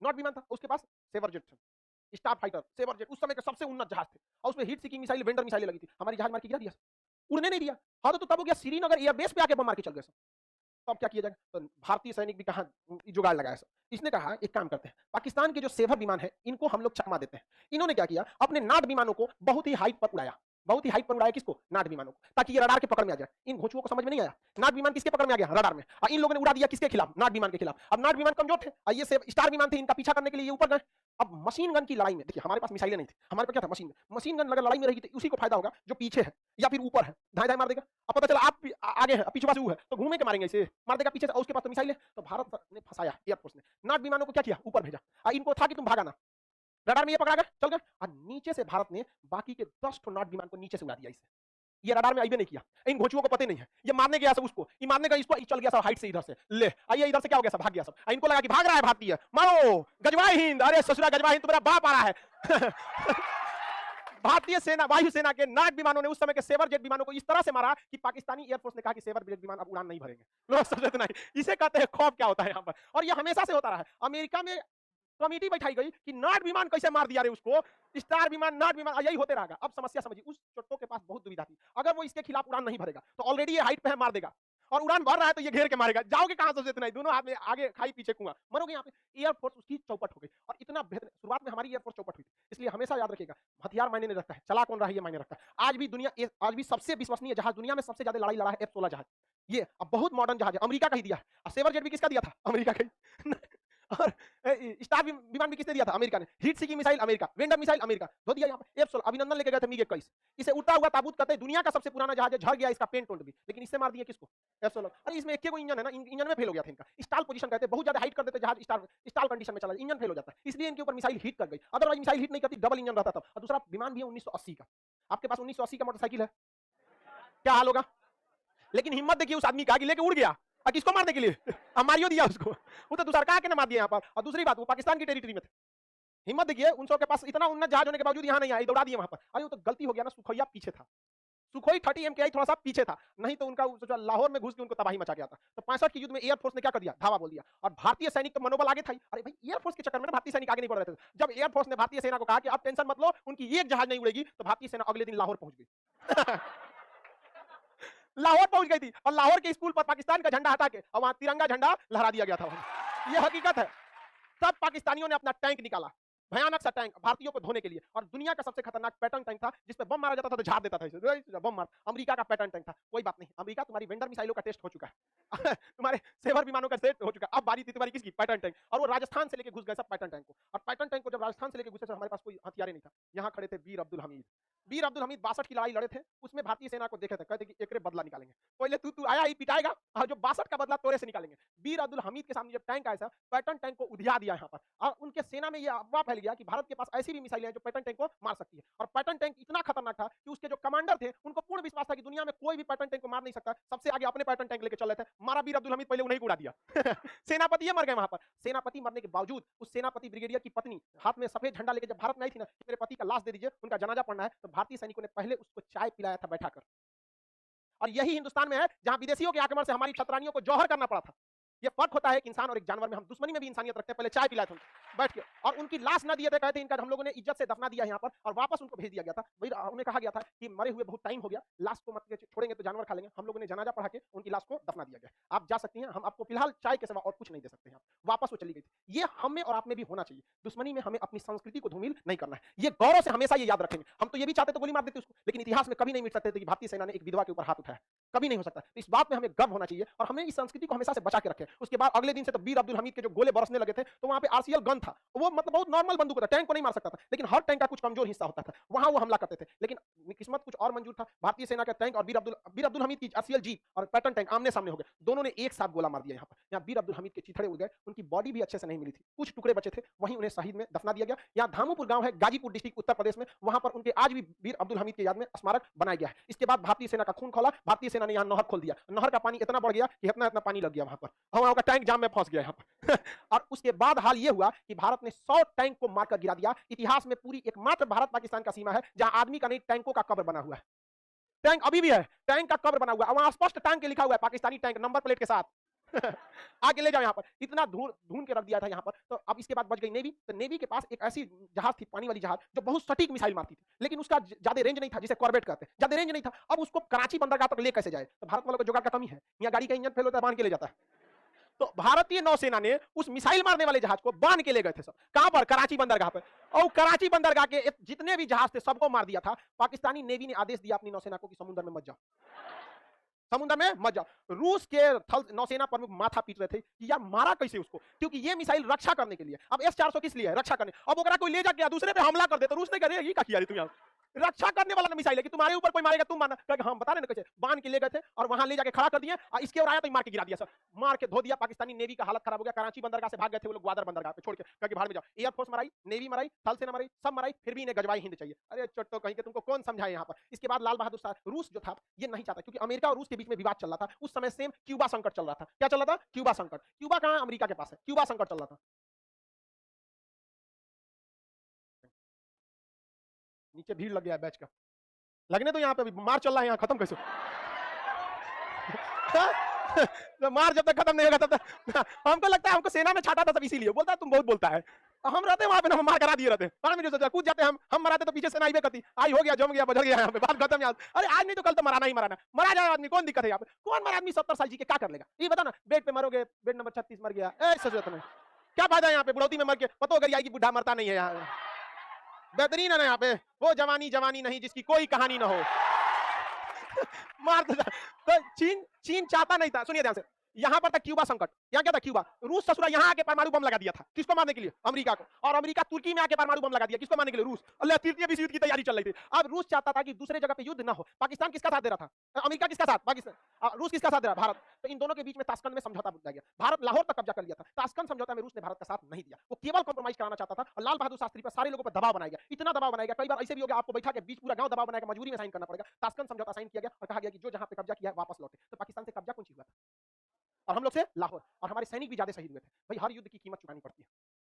नॉट विमान था, उसके पास सेवर जेट था, स्टार फाइटर, सेवर जेट, उस समय का सबसे उन्नत जहाज थे, और उसमें हीट सीकिंग मिसाइल, वेंडर मिसाइलें लगी थी। हमारी जहाज मार के गिरा दिया, उड़ने नहीं दिया। हाँ तो तब हो गया श्रीनगर एयरबेस पे आके बम मार के चल गए सब। तो अब क्या किया जाएगा, तो भारतीय सैनिक भी कहा जुगाड़ लगाया सब। इसने कहा एक काम करते हैं, पाकिस्तान के जो सेवर विमान है इनको हम लोग चकमा देते हैं। इन्होंने क्या किया, अपने नाट विमानों को बहुत ही हाइट पर उड़ाया, बहुत ही हाइट पर उड़ाया, किसको, नाट विमानों को, ताकि ये रडार के पकड़ में आ जाए। इन घोंचुओं को समझ में नहीं आया, नाट विमान किसके पकड़ में आ गया, रडार में, और इन लोगों ने उड़ा दिया किसके खिलाफ, नाट विमान के खिलाफ। अब नाट विमान कमजोर थे, ये स्टार विमान थे, इनका पीछा करने के लिए ये ऊपर गए। अब मशीन गन की लड़ाई में देखिए, हमारे पास मिसाइलें नहीं थी, हमारे पास क्या था, मशीन गन अगर लड़ाई में रहेगी तो उसी को फायदा होगा जो पीछे है या फिर ऊपर है, धाए धाए मार देगा। अब पता चला आप आगे है, पीछे पास वो है, तो घूमे के मारेंगे इसे, मार देगा पीछे से, और उसके पास तो मिसाइल है। तो भारत ने फंसाया, एयरफोर्स ने नाट विमानों को क्या किया, ऊपर भेजा, इनको था कि तुम भागा ना, रडार में ये पकड़ा गया, चल गए, और नीचे से भारत ने बाकी के 10 ठो नाट विमान को नीचे से उड़ा दिया। इसे ये रडार में आईबे नहीं किया, इन घोंचुओं को पता नहीं है, ये मारने गया सब उसको, ये मारने गया इसको, चल गया सब हाइट से, इधर से ले आइए, इधर से क्या हो गया सब भाग गया सब। इनको लगा कि भाग रहा है भारतीय, मारो गजवाए हिंद, अरे ससुरा गजवाए हिंद, तुम्हारा बाप आ रहा है। भारतीय सेना, वायुसेना के नाट विमानों ने उस समय के सेवर जेट विमानों को इस तरह से मारा कि पाकिस्तानी एयरफोर्स ने कहा कि सेवर जेट विमान अब उड़ान नहीं भरेंगे। लोग समझते नहीं, इसे कहते हैं खौफ क्या होता है यहाँ पर, और ये हमेशा से होता रहा है। अमेरिका में कमेटी बैठाई गई कि नाट विमान कैसे मार दिया रे उसको, स्टार विमान, नाट विमान, यही होते रहेगा। अब समस्या समझिए, उस चट्टों के पास बहुत दुविधा थी, अगर वो इसके खिलाफ उड़ान नहीं भरेगा तो ऑलरेडी ये हाइट पे है, मार देगा, और उड़ान भर रहा है तो ये घेर के मारेगा, जाओगे कहां से इतना, दोनों हाथ में आगे खाई पीछे कुआं, मरोगे यहाँ पे। एयरफोर्स उसकी चौपट हो गई, और इतना बेहतर, शुरुआत में हमारी एयरफोर्स चौपट हुई थी। इसलिए हमेशा याद रखिएगा, हथियार मायने नहीं रखता है, चला कौन रहा है ये मायने रखता है। आज भी सबसे विश्वसनीय जहाज, दुनिया में सबसे ज्यादा लड़ाई लड़ा है F-16 जहाज, ये अब बहुत मॉडर्न जहाज है, अमेरिका का ही दिया है। सेवर जेट भी किसका दिया था, अमेरिका का ही। और स्टार विमान भी किसने दिया था, अमेरिका ने। Heat seeking missile America, vendor missile America, दो दिया यहाँ पे। F-16 अभिनंदन लेके गए थे MiG-21, इसे उड़ता हुआ ताबूत कहते हैं, दुनिया का सबसे पुराना जहाज है, झड़ गया इसका पेंट भी, लेकिन इससे मार दिया किसको, F-16। अरे इसमें एक को इंजन है ना, इंजन में फेल हो गया था इनका, स्टाल पोजीशन कहते हैं, बहुत ज्यादा हाइट कर देते जहाज, स्टाल कंडीशन में चला, इंजन फेल हो जाता है, इसलिए इनके ऊपर मिसाइल हिट कर गई। अदरवाइज मिसाइल हिट नहीं करती, डबल इंजन रहता था। और दूसरा विमान भी है 1980 का, आपके पास 1980 का मोटरसाइकिल है, क्या हाल होगा। लेकिन हिम्मत देखिए उस आदमी का, लेके उड़ गया, और किसको मारने के लिए, मारियो दिया उसको, वो तो दूसरा कहा के ना मार दिया यहाँ पर। और दूसरी बात, वो पाकिस्तान की टेरिटरी में थे, हिम्मत देखिए, उनके पास इतना उन्नत जहाज होने के बावजूद यहाँ नहीं आए, दौड़ा दिए वहां पर। अरे वो तो गलती हो गया ना, सुखोइया पीछे था, सुखोई 30 MKI थोड़ा सा पीछे था, नहीं तो उनका लाहौर में घुस के उनको तबाही मचा गया था। तो 65 के युद्ध में एयरफोर्स ने क्या कर दिया, धावा बोल दिया, और भारतीय सैनिक तो मनोबल आगे था ही। अरे भाई, एयरफोर्स के चक्कर में भारतीय सैनिक आगे नहीं बढ़ रहे थे। जब एयरफोर्स ने भारतीय सेना को कहा कि आप टेंशन मत लो, उनकी एक जहाज नहीं उड़ेगी, तो भारतीय सेना अगले दिन लाहौर पहुंच गई। लाहौर पहुंच गई थी, और लाहौर के स्कूल पर पाकिस्तान का झंडा हटा के और वहां तिरंगा झंडा लहरा दिया गया था। ये हकीकत है। तब पाकिस्तानियों ने अपना टैंक निकाला, भयानक सा टैंक, भारतीयों को धोने के लिए, और दुनिया का सबसे खतरनाक पैटर्न टैंक था, जिस पे बम मारा जाता था तो झाड़ देता था इसे, बम मार। अमेरिका का पैटर्न टैंक था। कोई बात नहीं, अमेरिका तुम्हारी वेंडर मिसाइलों का टेस्ट हो चुका है। तुम्हारे सेवर विमानों का सेट हो चुका है, अब बारी थी तुम्हारी किसकी, पैटर्न टैंक। और वो राजस्थान से लेके घुस गए सब पैटर्न टैंक को, और पैटर्न टैंक को जब राजस्थान से लेके घुसे, हमारे पास कोई हथियार नहीं था। यहाँ खड़े थे वीर अब्दुल हमीद, वीर अब्दुल हमीद 62 की लड़ाई लड़े थे, उसमें भारतीय सेना को देखे थे, कहते कि एकरे बदला निकालेंगे, पहले तू आया ही पिटाएगा, और जो 62 का बदला तोरे से निकालेंगे। वीर अब्दुल हमीद के सामने जब टैंक आया, पैटर्न टैंक को उधिया दिया यहाँ पर, और उनके सेना में यह अफवाह फैल गया कि भारत के पास ऐसी भी मिसाइलें हैं जो पैटर्न टैंक को मार सकती है। और पैटर्न टैंक इतना खतरनाक था कि उसके जो कमांडर थे उनको पूर्ण विश्वास था कि दुनिया में कोई भी पैटर्न टैंक को मार नहीं सकता, सबसे आगे अपने पैटर्न टैंक लेके चल रहे थे। मारा वीर अब्दुल हमीद, पहले उन्हें उड़ा दिया। सेनापति ये मर गए वहां पर। सेनापति मरने के बावजूद उस सेनापति ब्रिगेडियर की पत्नी हाथ में सफेद झंडा लेके जब भारत में आई थी ना, मेरे पति का लाश दे दीजिए, उनका जनाजा पढ़ना है, तो भारतीय सैनिकों ने पहले उसको चाय पिलाया था बैठाकर। और यही हिंदुस्तान में है जहां विदेशियों के आक्रमण से हमारी छतरानियों को जौहर करना पड़ा था। ये फर्क होता है एक इंसान और एक जानवर में। हम दुश्मनी में भी इंसानियत रखते हैं, पहले चाय पिलाए थे बैठ के, और उनकी लाश ना दिए थे, कहते इनका हम लोगों ने इज्जत से दफना दिया यहाँ पर, और वापस उनको भेज दिया गया था। भाई उन्हें कहा गया था कि मरे हुए बहुत टाइम हो गया, लाश को मत छोड़ेंगे तो जानवर खा लेंगे। हम लोगों ने जनाजा पढ़ा के उनकी लाश को दफना दिया गया। आप जा सकती हैं, हम आपको फिलहाल चाय के सिवा और कुछ नहीं दे सकते हैं। वापस वो चली गई थी। ये हम में और आप में भी होना चाहिए। दुश्मनी में हमें अपनी संस्कृति को धूमिल नहीं करना है। ये गौरव से हमेशा ये याद रखेंगे। हम तो ये भी चाहते तो गोली मार देते उसको, लेकिन इतिहास में कभी नहीं मिट सकते थे कि भारतीय सेना ने एक विधवा के ऊपर हाथ उठाया। कभी नहीं हो सकता। तो इस बात में हमें गर्व होना चाहिए और हमें इस संस्कृति को हमेशा से बचा के रखें। उसके बाद अगले दिन से तो वीर अब्दुल हमीद के जो गोले बरसने लगे थे, तो वहां पे आरसीएल गन था, वो मतलब बहुत नॉर्मल बंदूक था, टैंक को नहीं मार सकता था, लेकिन हर टैंक का कुछ कमजोर हिस्सा होता था, वहां वो हमला करते थे। लेकिन किस्मत कुछ और मंजूर था, भारतीय सेना का टैंक और वीर अब्दुल हमीद की आरसीएल जीप और पैटर्न टैंक आमने सामने हो गए, दोनों ने एक साथ गोला मार दिया। यहाँ वीर अब्दुल हमीद के चिथड़े उड़ गए, उनकी बॉडी भी अच्छे से नहीं मिली थी, कुछ टुकड़े बचे थे, वहीं उन्हें शहीद में दफना दिया गया। यहाँ धामुपुर गांव है, गाजीपुर डिस्ट्रिक्ट उत्तर प्रदेश में, वहां पर उनके आज भी वीर अब्दुल हमीद की याद में स्मारक बनाया गया है। इसके बाद भारतीय सेना का खून खोला, भारतीय सेना ने यहाँ नहर खोल दिया, नहर का पानी इतना बढ़ गया कि इतना इतना पानी लग गया वहां पर, वहां का टैंक जाम में फंस गया यहाँ पर और उसके बाद हाल ये हुआ कि भारत ने 100 टैंक को मारकर गिरा दिया। इतिहास में पूरी एकमात्र भारत पाकिस्तान का सीमा है जहां आदमी का नहीं टैंकों का कब्र बना हुआ है। टैंक अभी भी है, टैंक का कब्र बना हुआ है, वहां स्पष्ट टैंक के लिखा हुआ है, पाकिस्तानी टैंक नंबर प्लेट के साथ आगे ले जाओ। यहाँ पर इतना ढूंढ के रख दिया था यहाँ पर। तो अब इसके बाद बच गई नेवी, तो नेवी के पास एक ऐसी जहाज थी, पानी वाली जहाज, जो बहुत सटीक मिसाइल मारती थी, लेकिन उसका ज्यादा रेंज नहीं था, जिसे कॉर्बेट कहते हैं, ज्यादा रेंज नहीं था। अब उसको कराची बंदरगाह तक ले कैसे जाए? तो भारत वालों को जुगाड़ का कमी है, यहाँ गाड़ी का इंजन फेल होता है, बांध के ले जाता है। तो भारतीय नौसेना ने उस मिसाइल मारने वाले जहाज को बांध के ले गए थे सब, कहां पर? कराची बंदरगाह पर। और कराची बंदरगाह के जितने भी जहाज थे सबको मार दिया था। पाकिस्तानी नेवी ने आदेश दिया अपनी नौसेना को कि समुद्र में मत जाओ, समुद्र में मत जाओ। रूस के थल नौसेना प्रमुख माथा पीट रहे थे कि यार मारा कैसे उसको, क्योंकि ये मिसाइल रक्षा करने के लिए। अब S-400 किस लिए है? रक्षा करने। अब ओकरा कोई ले जाके दूसरे पे हमला कर दे तो रूस ने करे ये क्या किया तुम यार, रक्षा करने वाला मिसाइल है कि तुम्हारे ऊपर कोई मारेगा तुम मारना। क्योंकि हम बता रहे ना कैसे बांध के ले गए थे और वहां ले जाके खड़ा कर दिए, और इसके और आया तो मार के गिरा दिया सर, मार के धो दिया। पाकिस्तानी नेवी का हालत खराब हो गया, कराची बंदरगाह से भाग गए थे वो लोग, ग्वादर बंदरगाह पे छोड़ के, क्योंकि भाड़ में जाओ। एयरफोर्स मराई, नेवी मराई, थल सेना मराई, सब मराई, फिर भी इन्हें गजवाई हिंद चाहिए। अरे चट्टो कहीं के, तुमको कौन समझाए यहाँ पर। इसके बाद लाल बहादुर शास्त्री, रूस जो था ये नहीं चाहता, क्योंकि अमेरिका और रूस के बीच में विवाद चल रहा था उस समय। सेम क्यूबा संकट चल रहा था। क्या चल रहा था? क्यूबा संकट। क्यूबा कहां? अमेरिका के पास है। क्यूबा संकट चल रहा था। नीचे भीड़ लग गया है बैच का, लगने तो यहाँ पे मार चल रहा है, यहाँ खत्म कैसे तो मार जब तक खत्म नहीं होगा तब तक हमको लगता है हमको सेना में छाटा था सब इसीलिए, बोलता है तुम बहुत बोलता है। हम रहते वहां पे ना, हम मार करा दिए रहते, कूद जाते हम मराते तो पीछे से नाइबे करती, आई हो गया, जम गया, बदल गया, यहाँ पे बात खत्म। यार अरे आज नहीं तो कल तो मराना ही मराना, मरा जाए आदमी, कौन दिक्कत है यहाँ पे? कौन मरा आदमी 70 साल जी के क्या कर लेगा? ये बता ना, बेड पे मरोगे, बेड नंबर 36 मर गया, ऐसा जरूरत नहीं, क्या फायदा यहाँ पे? बुढ़ौती में मर के पतो अगर आएगी, बुढ़ा मरता नहीं है यहाँ। बेहतरीन है ना यहाँ पे, वो जवानी जवानी नहीं जिसकी कोई कहानी ना हो मार तो चीन चाहता नहीं था। सुनिए ध्यान से, यहाँ पर था क्यूबा संकट। यहाँ क्या था? क्यूबा। रूस ससुरा यहाँ आके परमाणु बम लगा दिया था, किसको मारने के लिए? अमेरिका को। और अमेरिका तुर्की में आके परमाणु बम लगा दिया, किसको मारने के लिए? रूस। अल्लाह, तृतीय विश्व युद्ध की तैयारी चल रही थी। अब रूस चाहता था कि दूसरे जगह पे युद्ध ना हो। पाकिस्तान किसका साथ दे रहा था? अमेरिका किसका साथ? पाकिस्तान। रूस किसका साथ दे रहा? भारत। तो इन दोनों के बीच में ताशकंद में समझौता बुलाया गया, भारत लाहौर तक कब्जा कर लिया था। ताशकंद समझौता में रूस ने भारत का साथ नहीं दिया, वो केवल कॉम्प्रोमाइज कराना चाहता था। और लाल बहादुर शास्त्री पर सारे लोगों पर दबाव बनाया गया, इतना दबाव बनाया गया, कई बार ऐसे भी हो गया आपको बैठा के बीच पूरा गांव दबाव बनाया, मजबूरी में साइन करना पड़ेगा। ताशकंद समझौता साइन किया गया और कहा गया कि जो जहां पे कब्जा किया है वापस लौटे। तो पाकिस्तान से कब्जा कौन सी हुआ था? और हम लोग से लाहौर। और हमारे सैनिक भी ज्यादा शहीद हुए थे। भाई हर युद्ध की कीमत चुकानी पड़ती है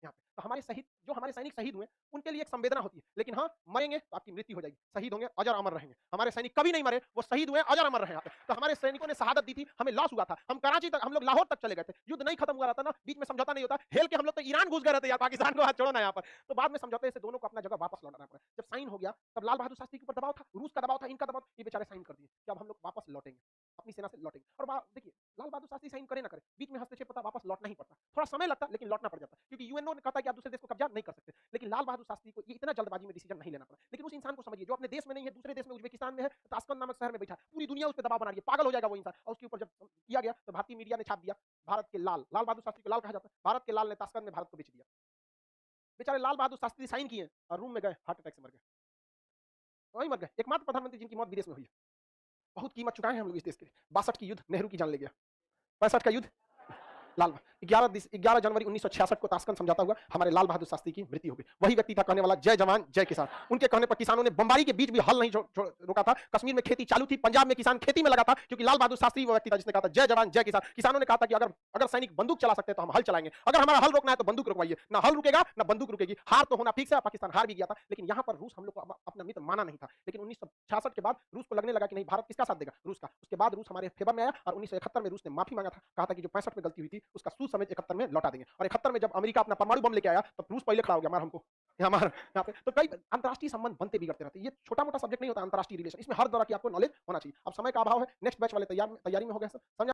यहाँ पे। तो हमारे शहीद, जो हमारे सैनिक शहीद हुए, उनके लिए एक संवेदना होती है, लेकिन हाँ मरेंगे तो आपकी मृत्यु हो जाएगी, शहीद होंगे अजर अमर रहेंगे। हमारे सैनिक कभी नहीं मरे, वो शहीद हुए अजर अमर रहे यहाँ पे। तो हमारे सैनिकों ने शहादत दी थी, हमें लॉस हुआ था, हम कराची तक, हम लोग लाहौर तक चले गए थे, युद्ध नहीं खत्म हुआ रहता ना, बीच में समझौता नहीं होता, हेल के हम लोग तो ईरान घुस गए रहते यार, पाकिस्तान को हाथ छोड़ो ना यहाँ पर। तो बाद में समझौते से दोनों को अपना जगह वापस लौटाना पड़ा। जब साइन हो गया तब लाल बहादुर शास्त्री के ऊपर दबाव था, रूस का दबाव था, इनका दबाव, ये बेचारे साइन कर दिए कि अब हम लोग वापस लौटेंगे, अपनी सेना से लौटेंगे। और देखिए लाल बहादुर शास्त्री साइन करे ना करे, बीच में हस्तक्षेप होता, वापस लौटना ही पड़ता, थोड़ा समय लगता लेकिन लौटना पड़ जाता, क्योंकि यूएनओ ने कहा कि आप दूसरे देश को कब्जा नहीं कर सकते। लेकिन लाल बहादुर शास्त्री को ये इतना जल्दबाजी में डिसीजन नहीं लेना पड़ा। लेकिन उस इंसान को समझिए जो अपने देश में नहीं है, दूसरे देश में, उज्बेकिस्तान में है, ताशकंद नामक शहर में बैठा, पूरी दुनिया उस पर दबाव बना रही है, पागल हो जाएगा वो इंसान। और उसके ऊपर जब किया गया तो भारतीय मीडिया ने छाप दिया, भारत के लाल, लाल बहादुर शास्त्री को लाल कहा जाता है, भारत के लाल ने ताशकंद में भारत को बेच दिया। बेचारे लाल बहादुर शास्त्री साइन किए और रूम में गए, हार्ट अटैक से मर गए, वही मर गए। एकमात्र प्रधानमंत्री जिनकी मौत विदेश में हुई है। बहुत कीमत चुकाए हैं हम लोग इस देश के। 62 की युद्ध, नेहरू की जान ले गया। 65 का युद्ध, लाल 11 जनवरी 1966 को ताशकंद समझौता हुआ, हमारे लाल बहादुर शास्त्री की मृत्यु हो गई। वही व्यक्ति था कहने वाला जय जवान जय किसान। उनके कहने पर किसानों ने बमबारी के बीच भी हल नहीं रोका था। कश्मीर में खेती चालू थी, पंजाब में किसान खेती में लगा था, क्योंकि लाल बहादुर शास्त्री वो व्यक्ति था जिसने कहा था जय जवान जय किसान। किसानों ने कहा था कि अगर सैनिक बंदूक चला सकते हैं तो हम हल चलाएंगे, अगर हमारा हल रोकना है तो बंदूक रुकवाइए, ना हल रुकेगा ना बंदूक रुकेगी। हार तो होना फिक्स है, पाकिस्तान हार भी गया था। लेकिन यहाँ पर रूस हम लोग को अपना मित्र माना नहीं था। लेकिन 1966 के बाद रूस को लगने लगा कि नहीं, भारत किसका साथ देगा? रूस का। उसके बाद रूस हमारे फेवर में आया और 1971 में रूस ने माफी मांगा था, कहा था कि जो 65 में गलती हुई थी उसका सूद समेत 71 में लौटा देंगे। और 71 में जब अमेरिका अपना परमाणु बम लेके आया तो रूस पहले खड़ा हो गया, मार हमको यहाँ पे। तो कई अंतरराष्ट्रीय संबंध बनते बिगड़ते रहते हैं। ये छोटा मोटा सब्जेक्ट नहीं होता अंतरराष्ट्रीय रिलेशन, इसमें हर तरह की आपको नॉलेज होना चाहिए। अब समय का अभाव है, नेक्स्ट बैच वाले तैयारी में हो गए, समझ